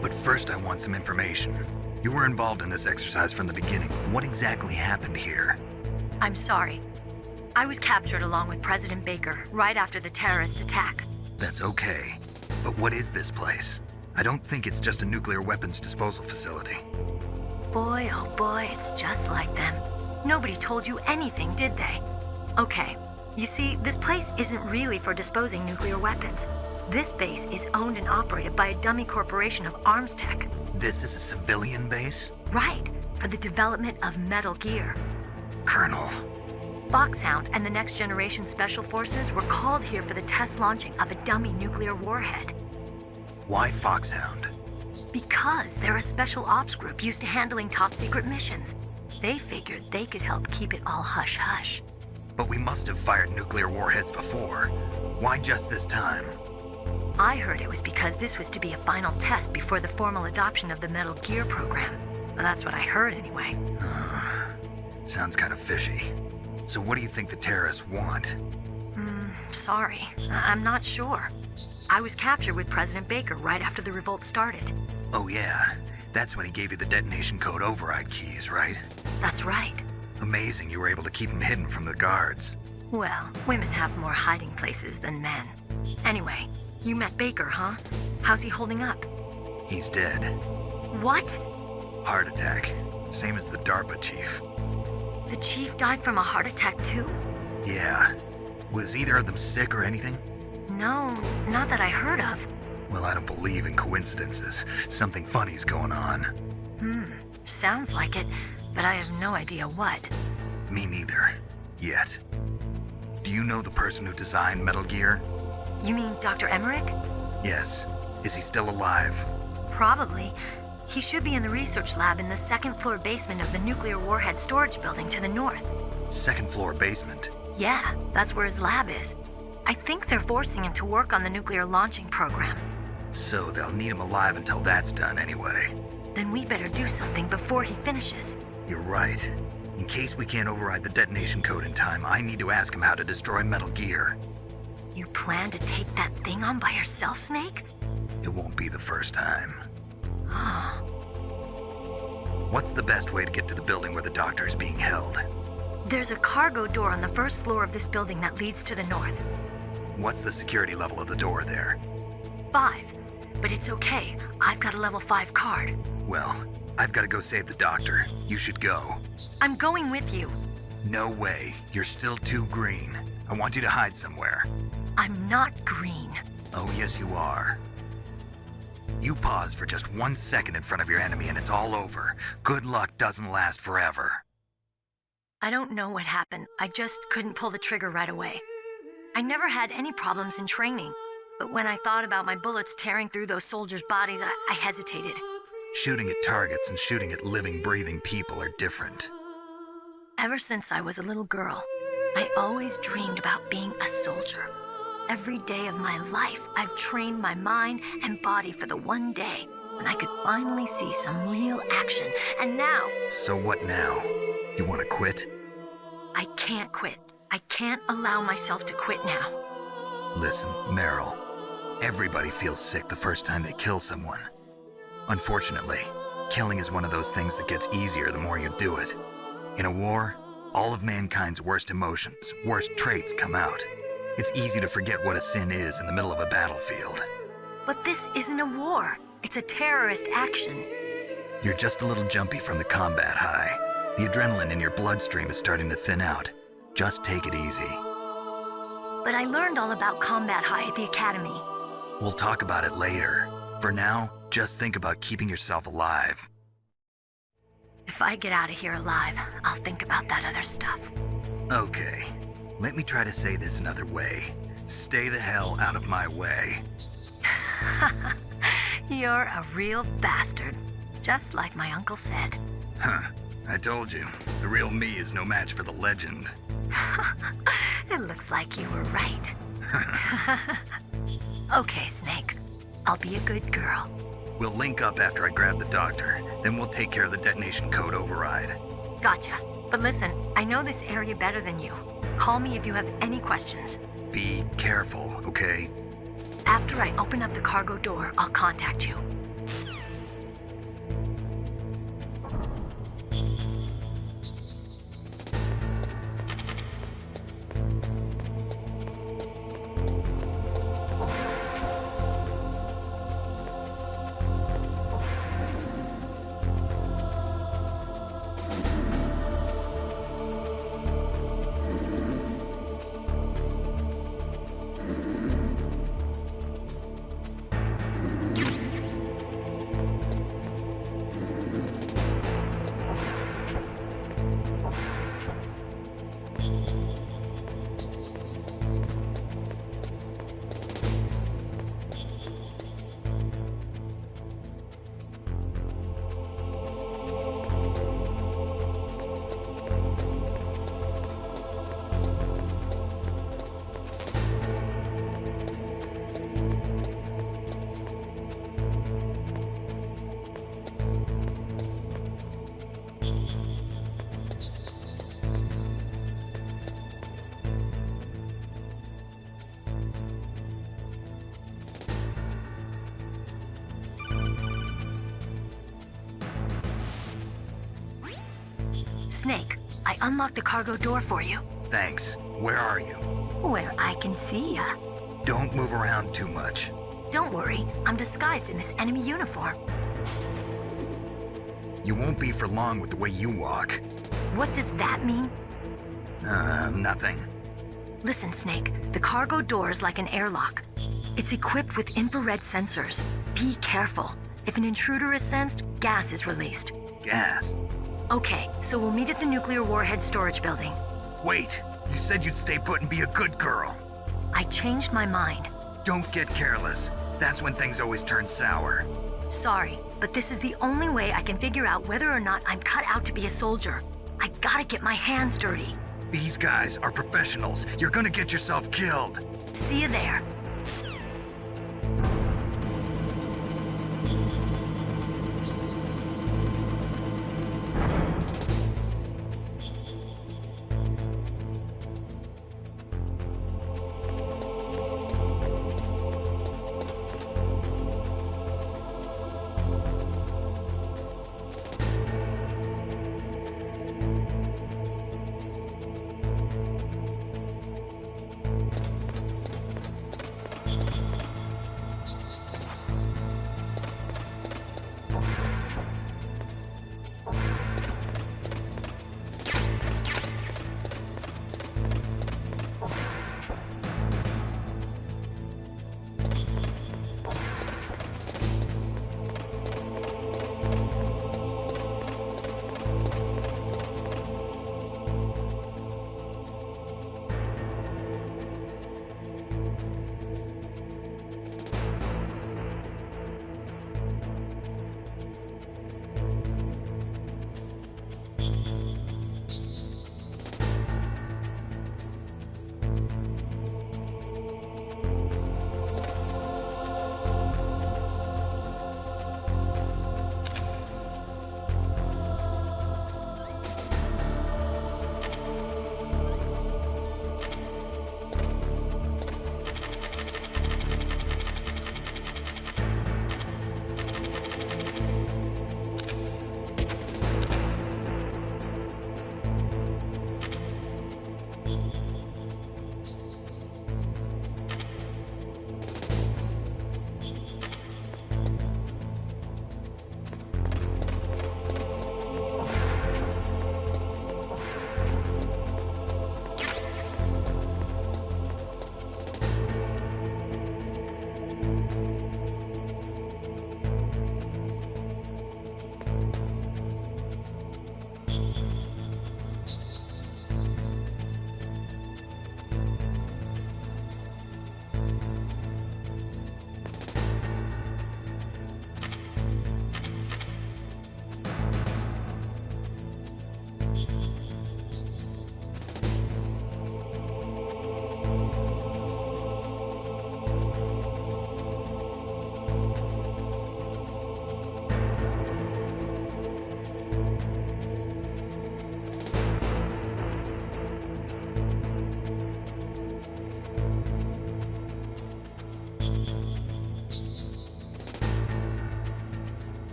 S2: But first I want some information. You were involved in this exercise from the beginning. What exactly happened here?
S16: I'm sorry. I was captured along with President Baker right after the terrorist attack.
S2: That's okay. But what is this place? I don't think it's just a nuclear weapons disposal facility.
S16: Boy, oh boy, it's just like them. Nobody told you anything, did they? Okay, you see, this place isn't really for disposing nuclear weapons. This base is owned and operated by a dummy corporation of arms tech.
S2: This is a civilian base?
S16: Right, for the development of Metal Gear.
S2: Colonel.
S16: Foxhound and the Next Generation Special Forces were called here for the test launching of a dummy nuclear warhead.
S2: Why Foxhound?
S16: Because they're a special ops group used to handling top secret missions. They figured they could help keep it all hush-hush.
S2: But we must have fired nuclear warheads before. Why just this time?
S16: I heard it was because this was to be a final test before the formal adoption of the Metal Gear program. Well, that's what I heard anyway.
S2: Sounds kind of fishy. So what do you think the terrorists want?
S16: Sorry. I'm not sure. I was captured with President Baker right after the revolt started.
S2: Oh yeah, that's when he gave you the detonation code override keys, right?
S16: That's right.
S2: Amazing you were able to keep him hidden from the guards.
S16: Well, women have more hiding places than men. Anyway, you met Baker, huh? How's he holding up?
S2: He's dead.
S16: What?
S2: Heart attack. Same as the DARPA chief.
S16: The chief died from a heart attack too?
S2: Yeah. Was either of them sick or anything?
S16: No, not that I heard of.
S2: Well, I don't believe in coincidences. Something funny's going on.
S16: Sounds like it, but I have no idea what.
S2: Me neither. Yet. Do you know the person who designed Metal Gear?
S16: You mean Dr. Emmerich?
S2: Yes. Is he still alive?
S16: Probably. He should be in the research lab in the second floor basement of the nuclear warhead storage building to the north.
S2: Second floor basement?
S16: Yeah, that's where his lab is. I think they're forcing him to work on the nuclear launching program.
S2: So they'll need him alive until that's done anyway.
S16: Then we better do something before he finishes.
S2: You're right. In case we can't override the detonation code in time, I need to ask him how to destroy Metal Gear.
S16: You plan to take that thing on by yourself, Snake?
S2: It won't be the first time.
S16: Huh.
S2: What's the best way to get to the building where the doctor is being held?
S16: There's a cargo door on the first floor of this building that leads to the north.
S2: What's the security level of the door there?
S16: 5. But it's okay. I've got a level 5 card.
S2: Well, I've got to go save the doctor. You should go.
S16: I'm going with you.
S2: No way. You're still too green. I want you to hide somewhere.
S16: I'm not green.
S2: Oh, yes, you are. You pause for just 1 second in front of your enemy and it's all over. Good luck doesn't last forever.
S16: I don't know what happened. I just couldn't pull the trigger right away. I never had any problems in training, but when I thought about my bullets tearing through those soldiers' bodies, I hesitated.
S2: Shooting at targets and shooting at living, breathing people are different.
S16: Ever since I was a little girl, I always dreamed about being a soldier. Every day of my life, I've trained my mind and body for the one day when I could finally see some real action. And now,
S2: So what now? You want to quit?
S16: I can't quit. I can't allow myself to quit now.
S2: Listen, Meryl. Everybody feels sick the first time they kill someone. Unfortunately, killing is one of those things that gets easier the more you do it. In a war, all of mankind's worst emotions, worst traits come out. It's easy to forget what a sin is in the middle of a battlefield.
S16: But this isn't a war. It's a terrorist action.
S2: You're just a little jumpy from the combat high. The adrenaline in your bloodstream is starting to thin out. Just take it easy.
S16: But I learned all about combat high at the academy.
S2: We'll talk about it later. For now, just think about keeping yourself alive.
S16: If I get out of here alive, I'll think about that other stuff.
S2: Okay, let me try to say this another way. Stay the hell out of my way.
S16: You're a real bastard, just like my uncle said.
S2: Huh, I told you, the real me is no match for the legend.
S16: It looks like you were right. Okay, Snake. I'll be a good girl.
S2: We'll link up after I grab the doctor, then we'll take care of the detonation code override.
S16: Gotcha. But listen, I know this area better than you. Call me if you have any questions.
S2: Be careful, okay?
S16: After I open up the cargo door, I'll contact you. Snake, I unlocked the cargo door for you.
S2: Thanks. Where are you?
S16: Where I can see ya.
S2: Don't move around too much.
S16: Don't worry, I'm disguised in this enemy uniform.
S2: You won't be for long with the way you walk.
S16: What does that mean?
S2: Nothing.
S16: Listen, Snake, the cargo door is like an airlock. It's equipped with infrared sensors. Be careful. If an intruder is sensed, gas is released.
S2: Gas?
S16: Okay, so we'll meet at the nuclear warhead storage building.
S2: Wait, you said you'd stay put and be a good girl.
S16: I changed my mind.
S2: Don't get careless. That's when things always turn sour.
S16: Sorry, but this is the only way I can figure out whether or not I'm cut out to be a soldier. I gotta get my hands dirty.
S2: These guys are professionals. You're gonna get yourself killed.
S16: See you there.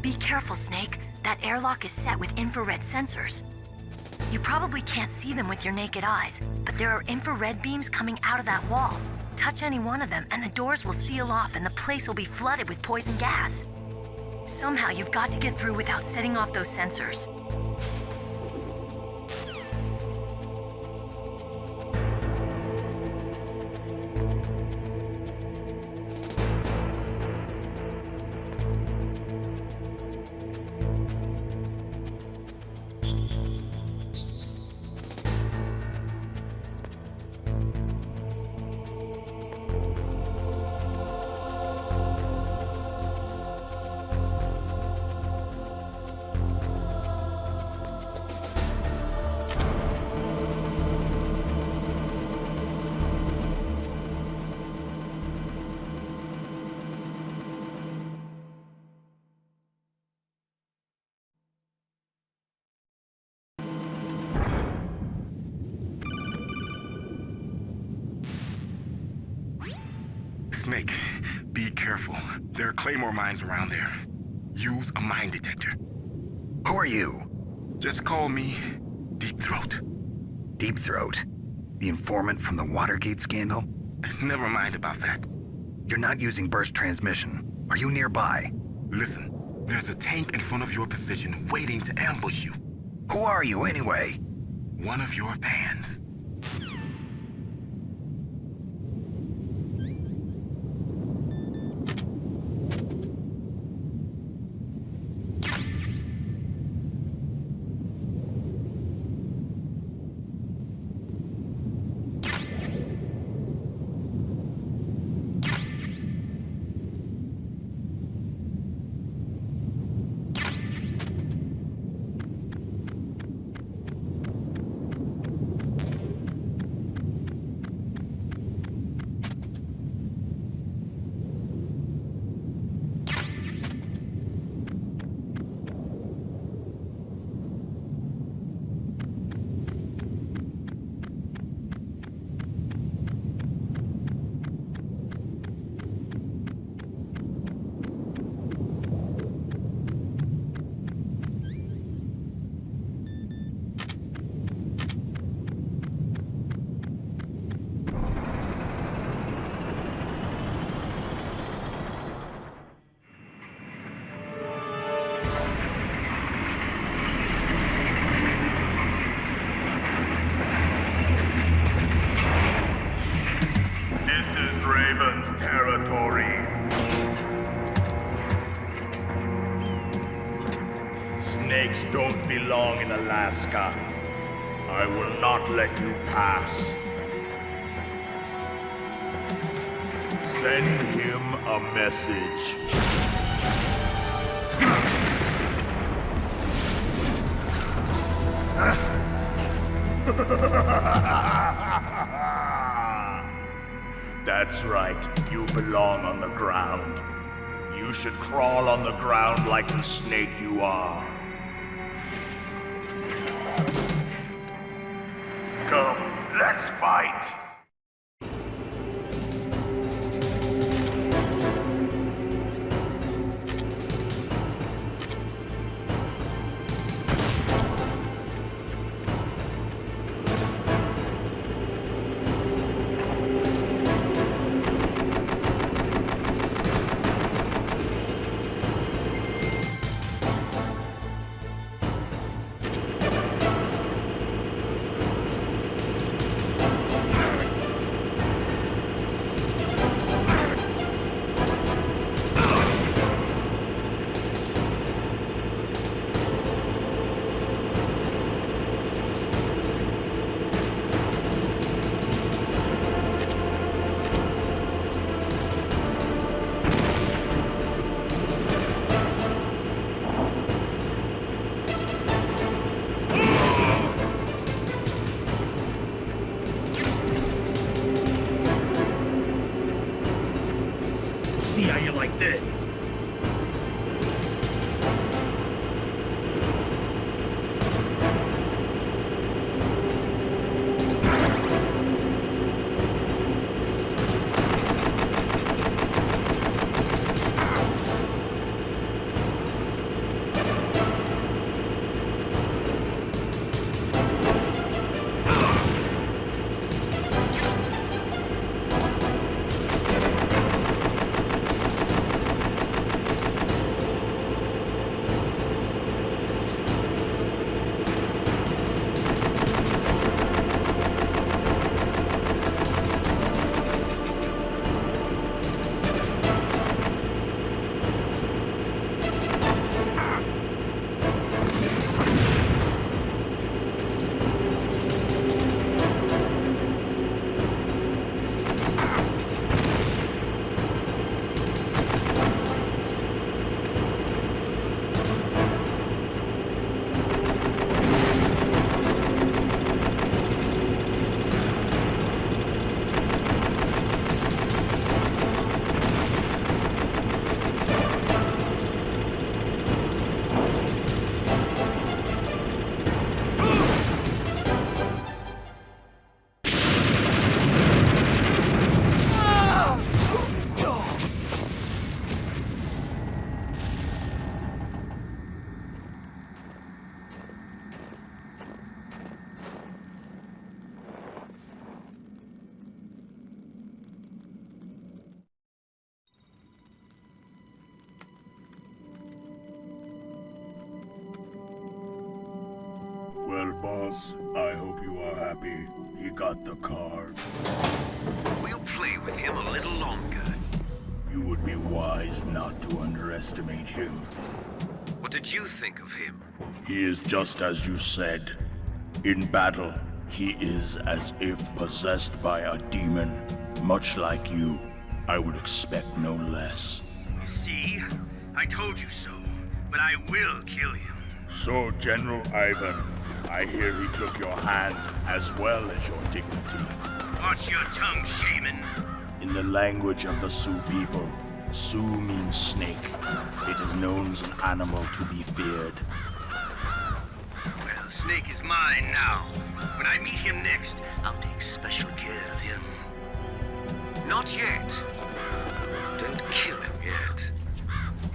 S16: Be careful, Snake. That airlock is set with infrared sensors. You probably can't see them with your naked eyes, but there are infrared beams coming out of that wall. Touch any one of them and the doors will seal off and the place will be flooded with poison gas. Somehow you've got to get through without setting off those sensors.
S10: Snake, be careful. There are Claymore mines around there. Use a mine detector.
S2: Who are you?
S10: Just call me Deep Throat.
S2: Deep Throat? The informant from the Watergate scandal?
S10: Never mind about that.
S2: You're not using burst transmission. Are you nearby?
S10: Listen, there's a tank in front of your position waiting to ambush you.
S2: Who are you anyway?
S10: One of your fans.
S17: snakes don't belong in Alaska. I will not let you pass. Send him a message. That's right, you belong on the ground. You should crawl on the ground like the snake you are. Come, let's fight! See how you like this? Well, boss, I hope you are happy. He got the card.
S6: We'll play with him a little longer.
S17: You would be wise not to underestimate him.
S6: What did you think of him?
S17: He is just as you said. In battle, he is as if possessed by a demon. Much like you, I would expect no less.
S13: See? I told you so. But I will kill him.
S17: So, General Ivan, I hear he took your hand as well as your dignity.
S13: Watch your tongue, shaman.
S17: In the language of the Sioux people, Sioux means snake. It is known as an animal to be feared.
S13: Well, Snake is mine now. When I meet him next, I'll take special care of him.
S6: Not yet. Don't kill him yet.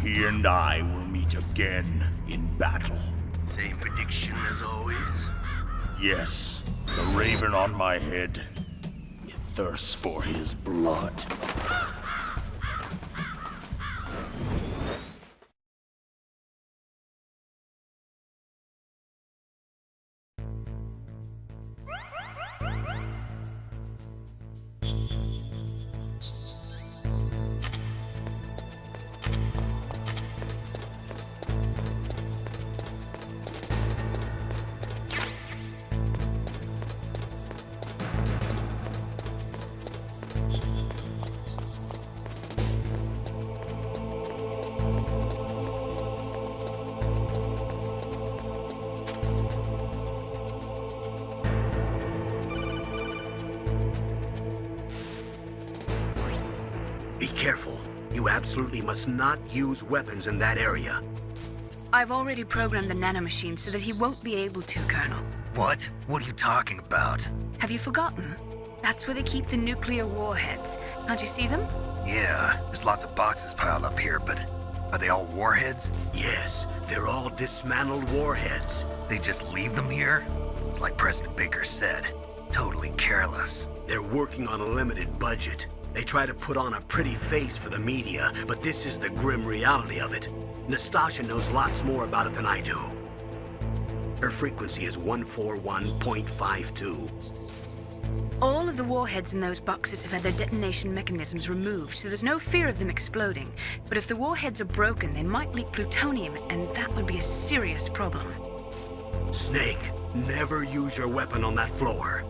S17: He and I will meet again in battle.
S13: Same prediction as always?
S17: Yes, the raven on my head. It thirsts for his blood.
S1: careful. You absolutely must not use weapons in that area.
S5: I've already programmed the nanomachine so that he won't be able to, Colonel.
S2: What? What are you talking about?
S5: Have you forgotten? That's where they keep the nuclear warheads. Can't you see them?
S2: Yeah, there's lots of boxes piled up here, but are they all warheads?
S1: Yes, they're all dismantled warheads.
S2: They just leave them here? It's like President Baker said. Totally careless.
S1: They're working on a limited budget. They try to put on a pretty face for the media, but this is the grim reality of it. Nastasha knows lots more about it than I do. Her frequency is 141.52.
S5: All of the warheads in those boxes have had their detonation mechanisms removed, so there's no fear of them exploding. But if the warheads are broken, they might leak plutonium, and that would be a serious problem.
S1: Snake, never use your weapon on that floor.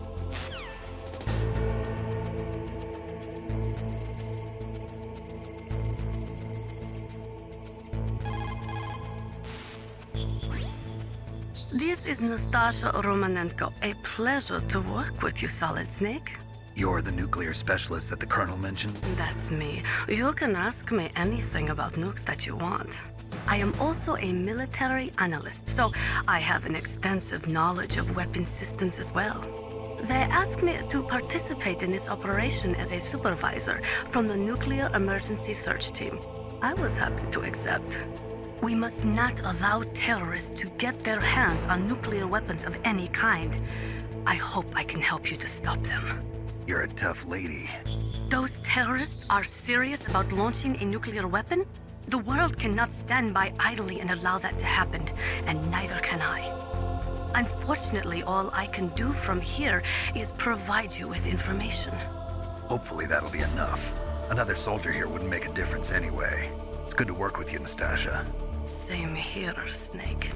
S18: This is Nastasha Romanenko. A pleasure to work with you, Solid Snake.
S2: You're the nuclear specialist that the Colonel mentioned?
S18: That's me. You can ask me anything about nukes that you want. I am also a military analyst, so I have an extensive knowledge of weapon systems as well. They asked me to participate in this operation as a supervisor from the Nuclear Emergency Search Team. I was happy to accept. We must not allow terrorists to get their hands on nuclear weapons of any kind. I hope I can help you to stop them.
S2: You're a tough lady.
S18: Those terrorists are serious about launching a nuclear weapon? The world cannot stand by idly and allow that to happen, and neither can I. Unfortunately, all I can do from here is provide you with information.
S2: Hopefully that'll be enough. Another soldier here wouldn't make a difference anyway. It's good to work with you, Nastasha.
S18: Same here, Snake.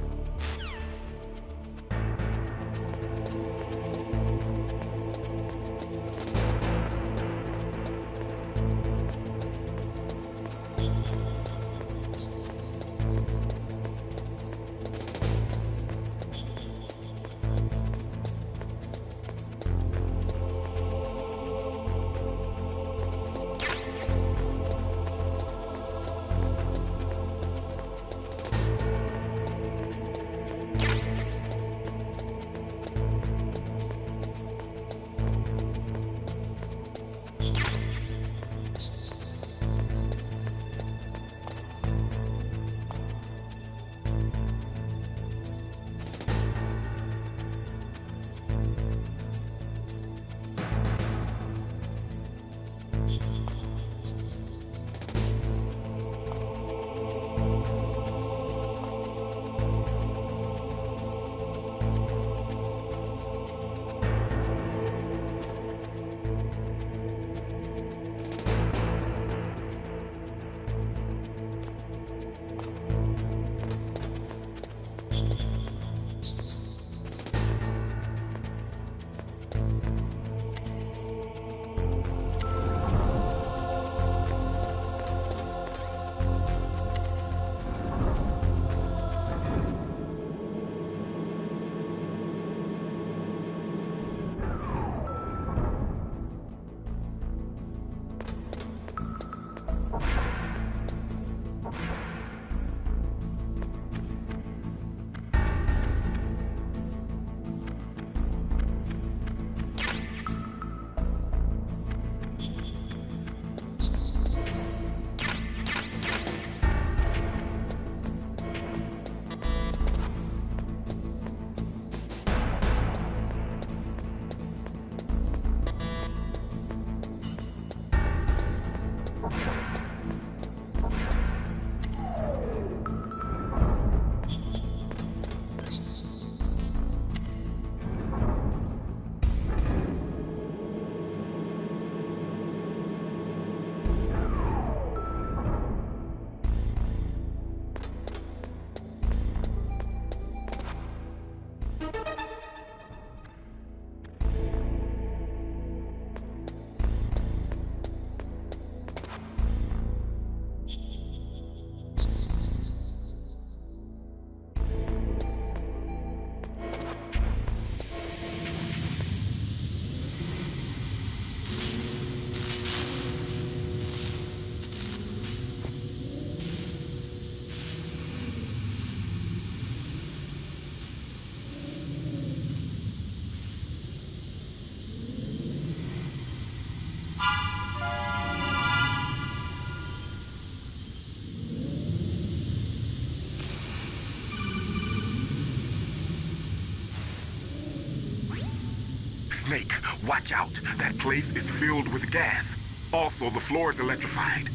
S10: Snake, watch out. That place is filled with gas. Also, the floor is electrified.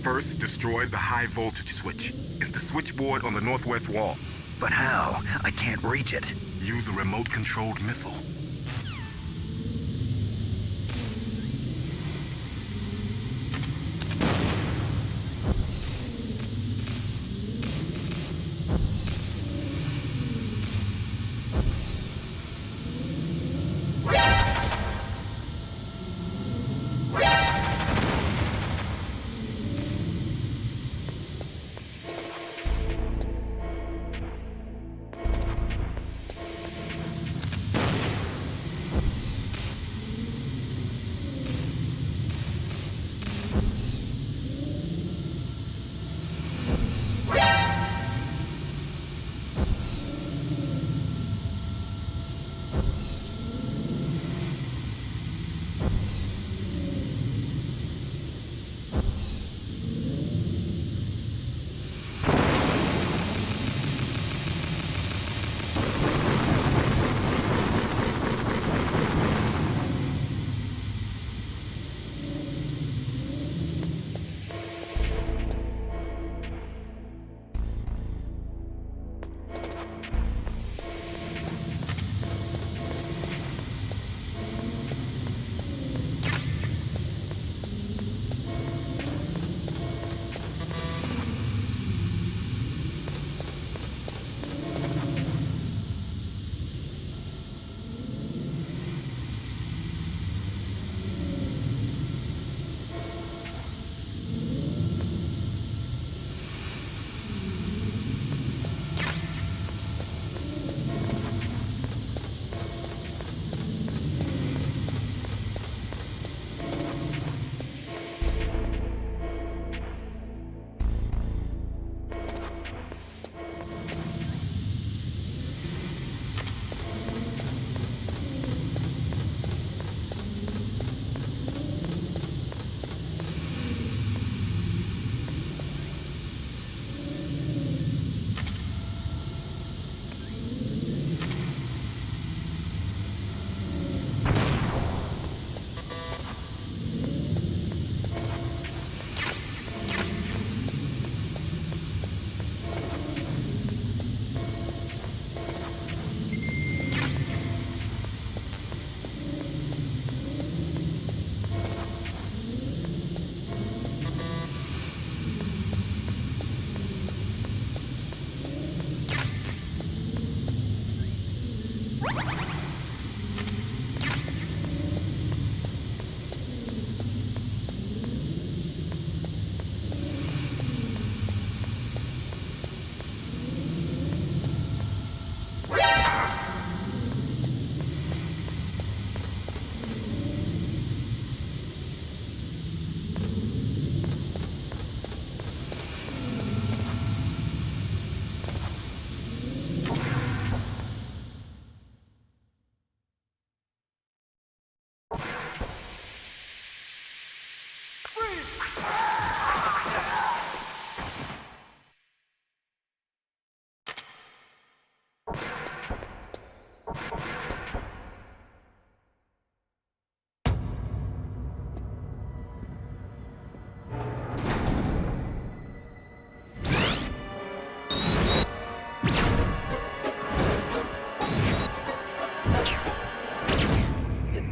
S10: First, destroy the high voltage switch. It's the switchboard on the northwest wall.
S2: But how? I can't reach it.
S10: Use a remote-controlled missile.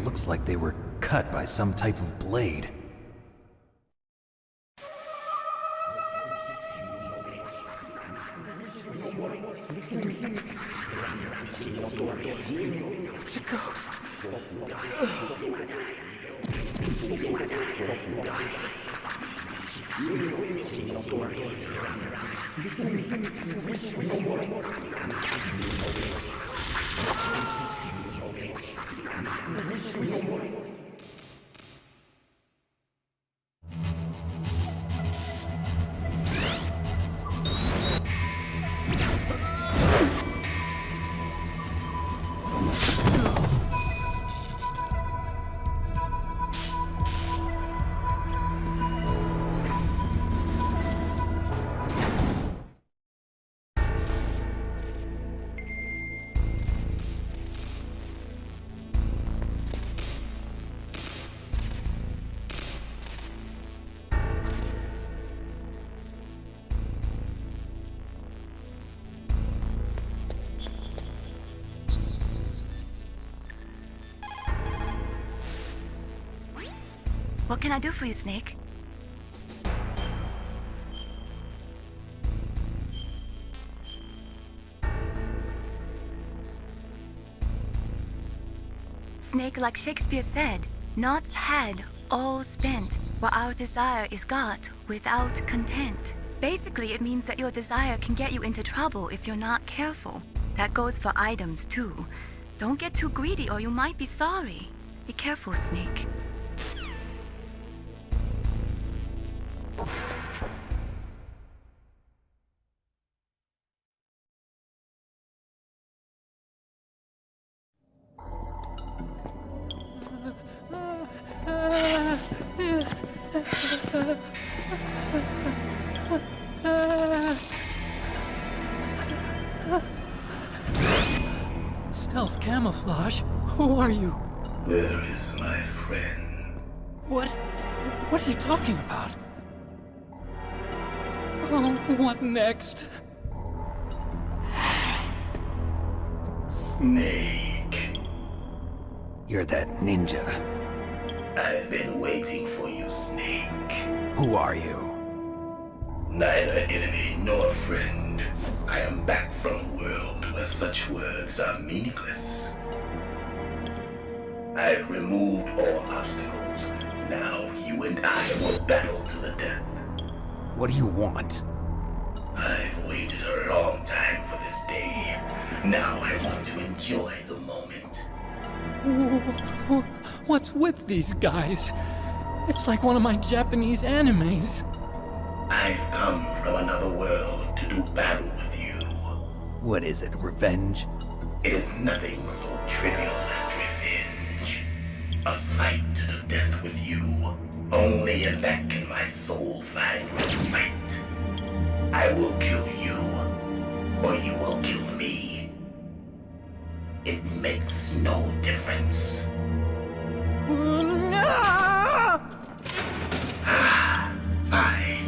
S3: Looks like they were cut by some type of blade.
S11: It's a ghost.
S4: What can I do for you, Snake? Snake, like Shakespeare said, naught's had, all spent, while our desire is got without content. Basically, it means that your desire can get you into trouble if you're not careful. That goes for items, too. Don't get too greedy or you might be sorry. Be careful, Snake.
S19: Stealth camouflage? Who are you?
S14: Where is my friend?
S19: What are you talking about? Oh, what next?
S14: Snake.
S3: You're that ninja.
S14: I've been waiting for you, Snake.
S3: Who are you?
S14: Neither enemy nor friend. I am back from a world where such words are meaningless. I've removed all obstacles. Now you and I will battle to the death.
S3: What do you want?
S14: I've waited a long time for this day. Now I want to enjoy the moment.
S19: What's with these guys? It's like one of my Japanese animes.
S14: I've come from another world to do battle with you.
S3: What is it, revenge?
S14: It is nothing so trivial as revenge. A fight to the death with you. Only in that can my soul find respite. I will kill you, or you will kill me. It makes no difference. Fine.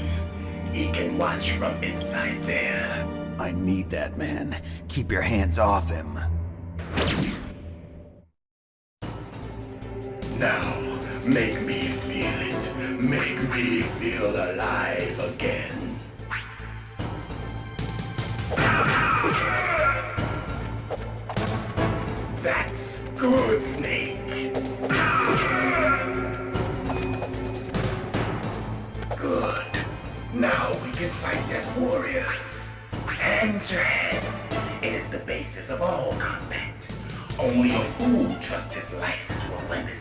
S14: He can watch from inside there.
S3: I need that man. Keep your hands off him.
S14: Now, make me feel it. Make me feel alive again. That's good, Snake. Good. Now we can fight as warriors. Hand to hand. It is the basis of all combat. Only a fool trusts his life to a weapon.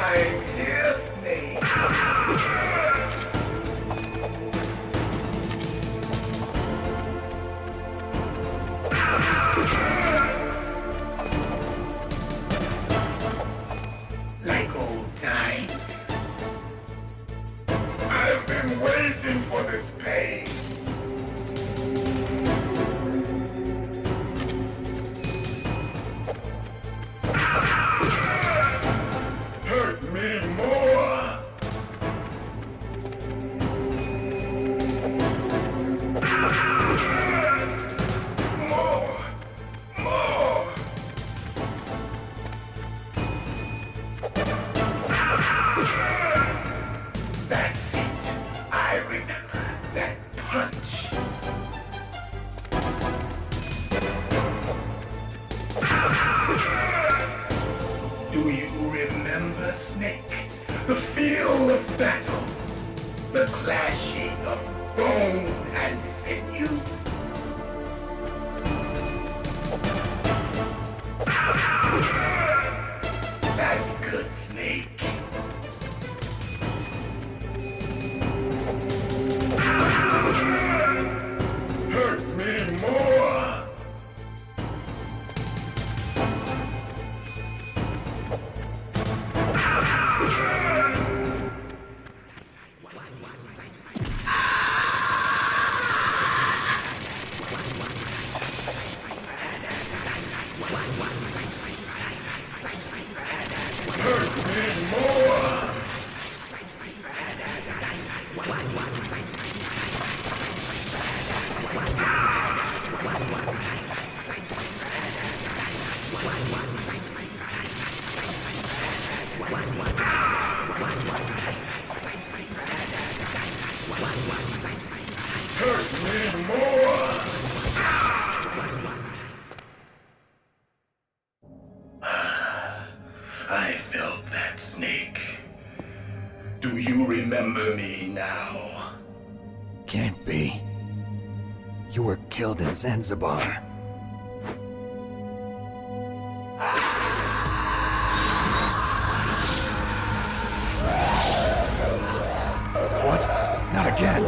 S14: I'm Hurt me more! I felt that, Snake. Do you remember me now?
S8: Can't be. You were killed in Zanzibar. What? Not again.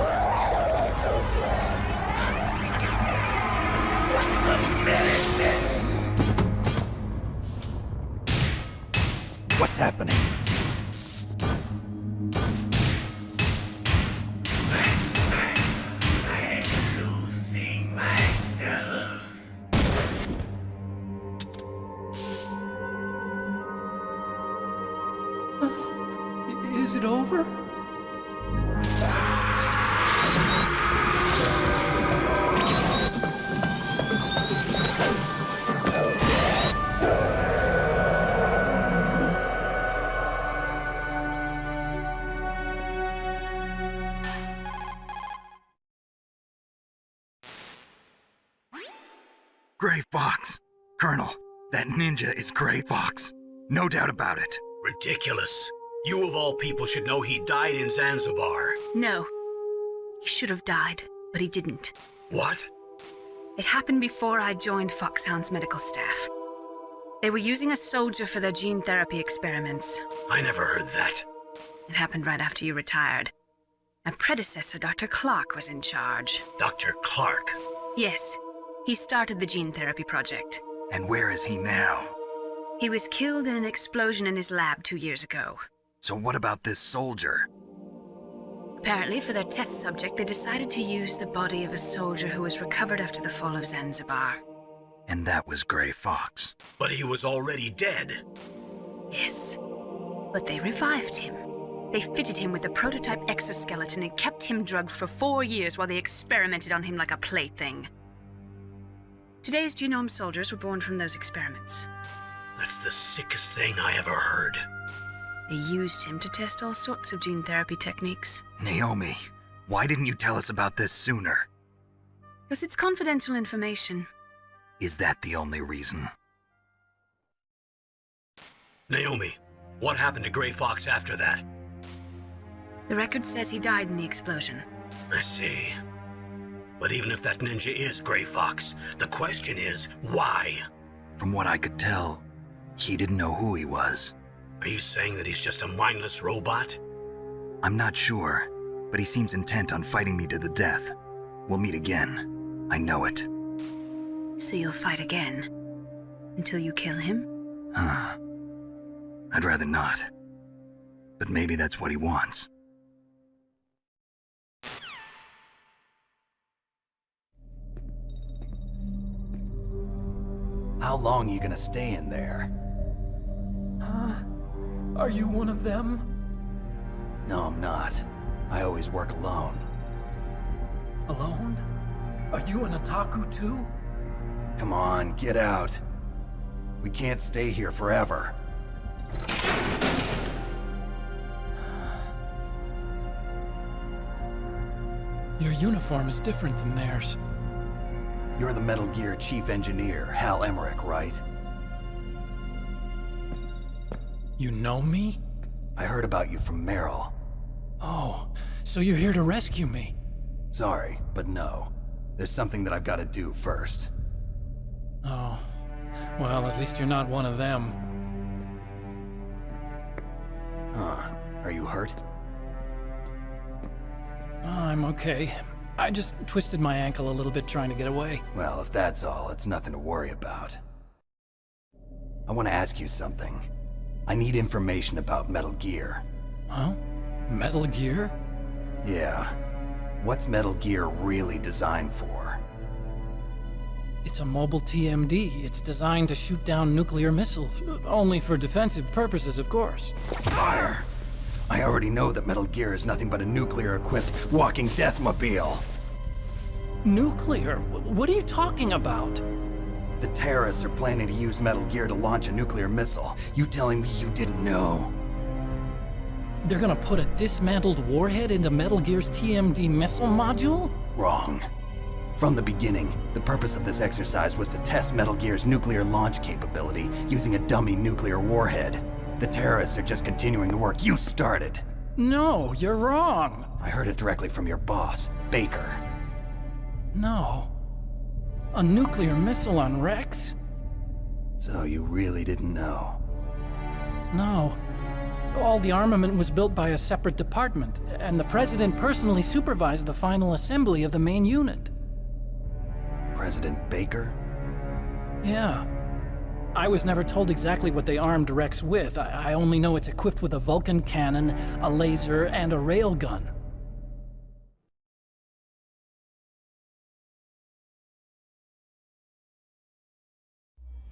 S8: What's happening?
S14: I'm losing myself.
S19: Is it over?
S2: Gray Fox! Colonel, that ninja is Gray Fox. No doubt about it.
S1: Ridiculous. You of all people should know he died in Zanzibar.
S5: No. He should have died, but he didn't.
S1: What?
S5: It happened before I joined Foxhound's medical staff. They were using a soldier for their gene therapy experiments.
S1: I never heard that.
S5: It happened right after you retired. My predecessor, Dr. Clark, was in charge.
S1: Dr. Clark?
S5: Yes. He started the gene therapy project.
S2: And where is he now?
S5: He was killed in an explosion in his lab 2 years ago.
S2: So what about this soldier?
S5: Apparently, for their test subject, they decided to use the body of a soldier who was recovered after the fall of Zanzibar.
S2: And that was Gray Fox.
S1: But he was already dead.
S5: Yes. But they revived him. They fitted him with a prototype exoskeleton and kept him drugged for 4 years while they experimented on him like a plaything. Today's genome soldiers were born from those experiments.
S1: That's the sickest thing I ever heard.
S5: They used him to test all sorts of gene therapy techniques.
S2: Naomi, why didn't you tell us about this sooner?
S5: Because it's confidential information.
S2: Is that the only reason?
S1: Naomi, what happened to Gray Fox after that?
S5: The record says he died in the explosion.
S1: I see. But even if that ninja is Gray Fox, the question is, why?
S2: From what I could tell, he didn't know who he was.
S1: Are you saying that he's just a mindless robot?
S2: I'm not sure, but he seems intent on fighting me to the death. We'll meet again. I know it.
S5: So you'll fight again? Until you kill him?
S2: I'd rather not. But maybe that's what he wants.
S8: How long are you gonna stay in there?
S19: Huh? Are you one of them?
S8: No, I'm not. I always work alone.
S19: Alone? Are you an otaku too?
S8: Come on, get out. We can't stay here forever.
S19: Your uniform is different than theirs.
S8: You're the Metal Gear Chief Engineer, Hal Emmerich, right?
S19: You know me?
S8: I heard about you from Meryl.
S19: Oh, so you're here to rescue me?
S8: Sorry, but no. There's something that I've got to do first.
S19: Oh. Well, at least you're not one of them.
S8: Huh. Are you hurt?
S19: I'm okay. I just twisted my ankle a little bit trying to get away.
S8: Well, if that's all, it's nothing to worry about. I want to ask you something. I need information about Metal Gear.
S19: Huh? Metal Gear?
S8: Yeah. What's Metal Gear really designed for?
S19: It's a mobile TMD. It's designed to shoot down nuclear missiles. Only for defensive purposes, of course.
S8: Fire! I already know that Metal Gear is nothing but a nuclear-equipped walking deathmobile.
S19: Nuclear? What are you talking about?
S8: The terrorists are planning to use Metal Gear to launch a nuclear missile. You telling me you didn't know?
S19: They're gonna put a dismantled warhead into Metal Gear's TMD missile module?
S8: Wrong. From the beginning, the purpose of this exercise was to test Metal Gear's nuclear launch capability using a dummy nuclear warhead. The terrorists are just continuing the work you started.
S19: No, you're wrong.
S8: I heard it directly from your boss, Baker.
S19: No. A nuclear missile on Rex?
S8: So you really didn't know?
S19: No. All the armament was built by a separate department, and the President personally supervised the final assembly of the main unit.
S8: President Baker?
S19: Yeah. I was never told exactly what they armed Rex with. I only know it's equipped with a Vulcan cannon, a laser, and a railgun.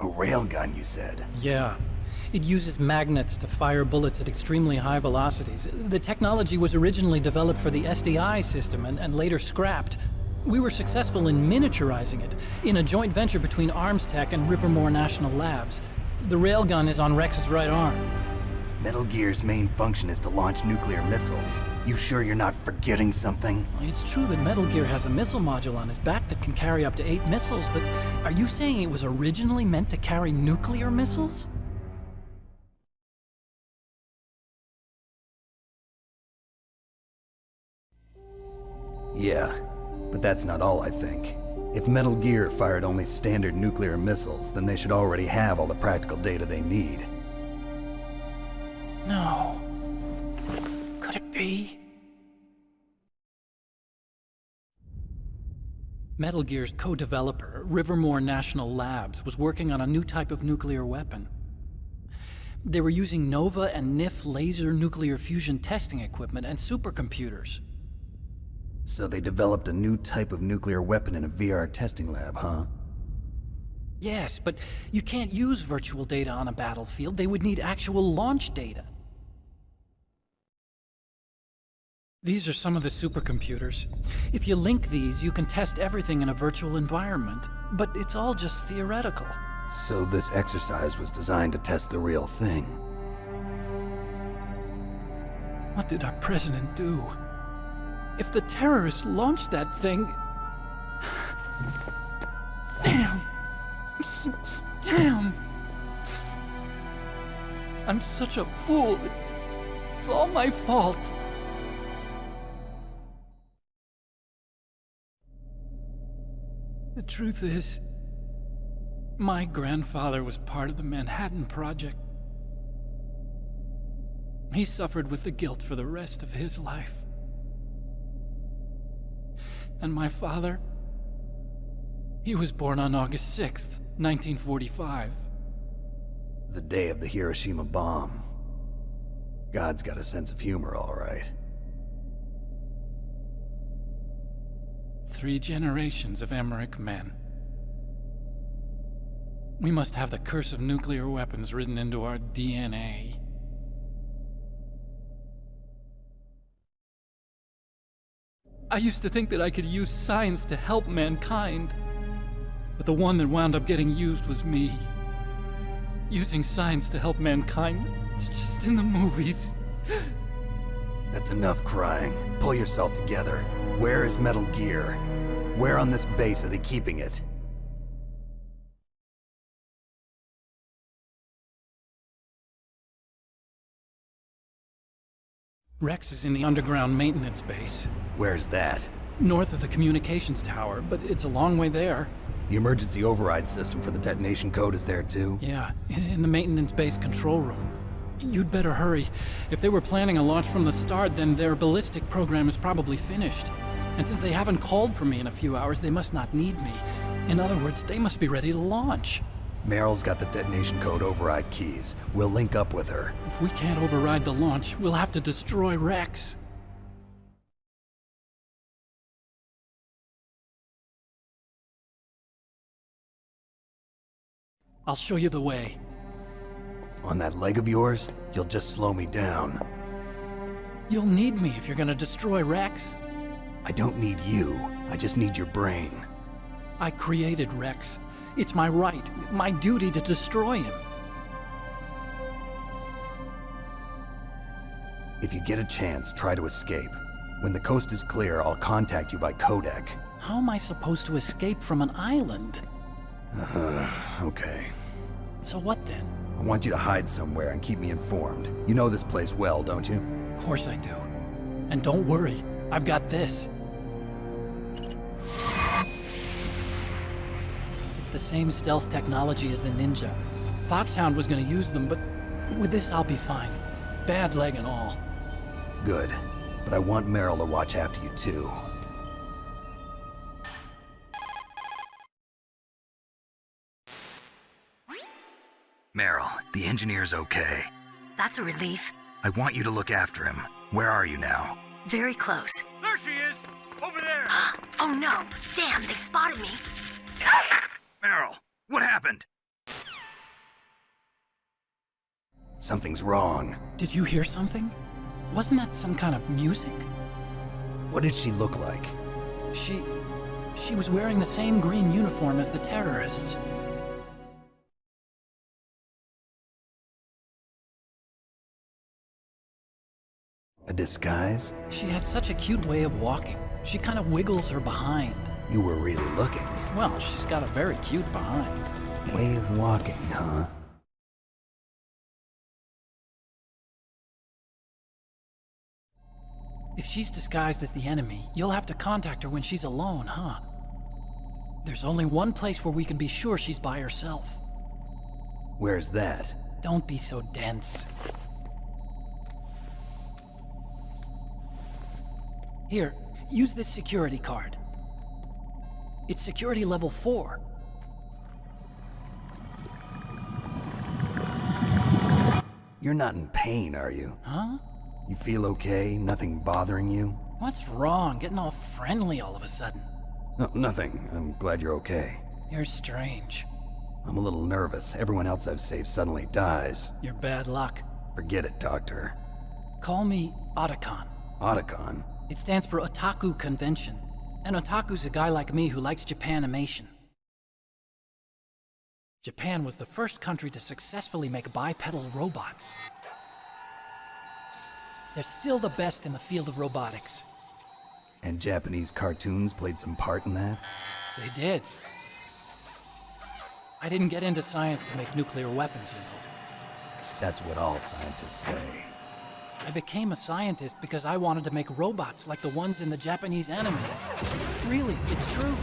S8: A railgun, you said?
S19: Yeah. It uses magnets to fire bullets at extremely high velocities. The technology was originally developed for the SDI system and later scrapped. We were successful in miniaturizing it, in a joint venture between ArmsTech and Rivermore National Labs. The railgun is on Rex's right arm.
S8: Metal Gear's main function is to launch nuclear missiles. You sure you're not forgetting something?
S19: It's true that Metal Gear has a missile module on his back that can carry up to 8 missiles, but are you saying it was originally meant to carry nuclear missiles?
S8: Yeah, but that's not all I think. If Metal Gear fired only standard nuclear missiles, then they should already have all the practical data they need.
S19: No. Could it be? Metal Gear's co-developer, Rivermore National Labs, was working on a new type of nuclear weapon. They were using NOVA and NIF laser nuclear fusion testing equipment and supercomputers.
S8: So they developed a new type of nuclear weapon in a VR testing lab, huh?
S19: Yes, but you can't use virtual data on a battlefield. They would need actual launch data. These are some of the supercomputers. If you link these, you can test everything in a virtual environment. But it's all just theoretical.
S8: So this exercise was designed to test the real thing.
S19: What did our president do? If the terrorists launched that thing... Damn! Damn! I'm such a fool. It's all my fault. The truth is, my grandfather was part of the Manhattan Project. He suffered with the guilt for the rest of his life. And my father, he was born on August 6th, 1945.
S8: The day of the Hiroshima bomb. God's got a sense of humor, all right.
S19: 3 generations of Emmerich men. We must have the curse of nuclear weapons written into our DNA. I used to think that I could use science to help mankind, but the one that wound up getting used was me. Using science to help mankind, it's just in the movies.
S8: That's enough crying. Pull yourself together. Where is Metal Gear? Where on this base are they keeping it?
S19: Rex is in the underground maintenance base.
S8: Where's that?
S19: North of the communications tower, but it's a long way there.
S8: The emergency override system for the detonation code is there too?
S19: Yeah, in the maintenance base control room. You'd better hurry. If they were planning a launch from the start, then their ballistic program is probably finished. And since they haven't called for me in a few hours, they must not need me. In other words, they must be ready to launch.
S8: Meryl's got the detonation code override keys. We'll link up with her.
S19: If we can't override the launch, we'll have to destroy Rex. I'll show you the way.
S8: On that leg of yours, you'll just slow me down.
S19: You'll need me if you're gonna destroy Rex.
S8: I don't need you. I just need your brain.
S19: I created Rex. It's my right, my duty to destroy him.
S8: If you get a chance, try to escape. When the coast is clear, I'll contact you by codec.
S19: How am I supposed to escape from an island?
S8: Okay.
S19: So what then?
S8: I want you to hide somewhere and keep me informed. You know this place well, don't you?
S19: Of course I do. And don't worry, I've got this. It's the same stealth technology as the Ninja. Foxhound was gonna use them, but with this I'll be fine. Bad leg and all.
S8: Good. But I want Meryl to watch after you too.
S2: Meryl, the engineer's okay.
S16: That's a relief.
S2: I want you to look after him. Where are you now?
S16: Very close.
S11: There she is! Over there!
S16: Oh no! Damn, they've spotted me!
S2: Meryl, what happened?
S8: Something's wrong.
S19: Did you hear something? Wasn't that some kind of music?
S8: What did she look like?
S19: She was wearing the same green uniform as the terrorists.
S8: A disguise?
S19: She had such a cute way of walking. She kind of wiggles her behind.
S8: You were really looking.
S19: Well, she's got a very cute behind.
S8: Way of walking, huh?
S19: If she's disguised as the enemy, you'll have to contact her when she's alone, huh? There's only one place where we can be sure she's by herself.
S8: Where's that?
S19: Don't be so dense. Here, use this security card. It's security level 4.
S8: You're not in pain, are you?
S19: Huh?
S8: You feel okay? Nothing bothering you?
S19: What's wrong? Getting all friendly all of a sudden.
S8: No, nothing. I'm glad you're okay.
S19: You're strange.
S8: I'm a little nervous. Everyone else I've saved suddenly dies.
S19: You're bad luck.
S8: Forget it, Doctor.
S19: Call me Otacon.
S8: Otacon?
S19: It stands for Otaku Convention. And Otaku's a guy like me who likes Japanimation. Japan was the first country to successfully make bipedal robots. They're still the best in the field of robotics.
S8: And Japanese cartoons played some part in that?
S19: They did. I didn't get into science to make nuclear weapons, you know.
S8: That's what all scientists say.
S19: I became a scientist because I wanted to make robots like the ones in the Japanese animes. Really, it's true.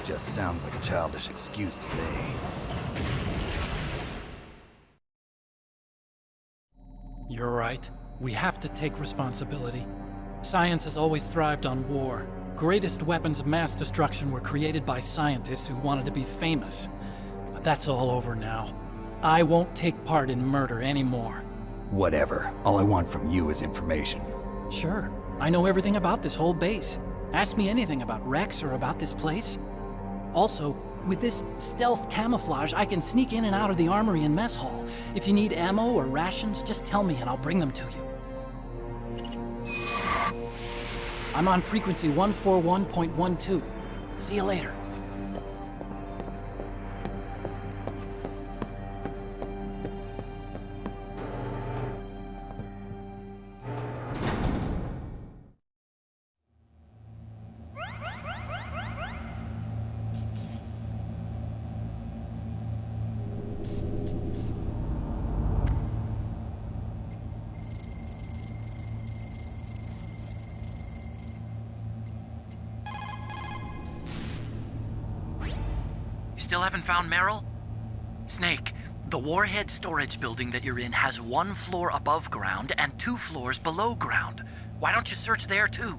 S8: Just sounds like a childish excuse to me.
S19: You're right. We have to take responsibility. Science has always thrived on war. Greatest weapons of mass destruction were created by scientists who wanted to be famous. But that's all over now. I won't take part in murder anymore.
S8: Whatever. All I want from you is information.
S19: Sure. I know everything about this whole base. Ask me anything about Rex or about this place. Also, with this stealth camouflage, I can sneak in and out of the armory and mess hall. If you need ammo or rations, just tell me and I'll bring them to you. I'm on frequency 141.12. See you later.
S20: Still haven't found Meryl? Snake, the Warhead storage building that you're in has 1 floor above ground and 2 floors below ground. Why don't you search there too?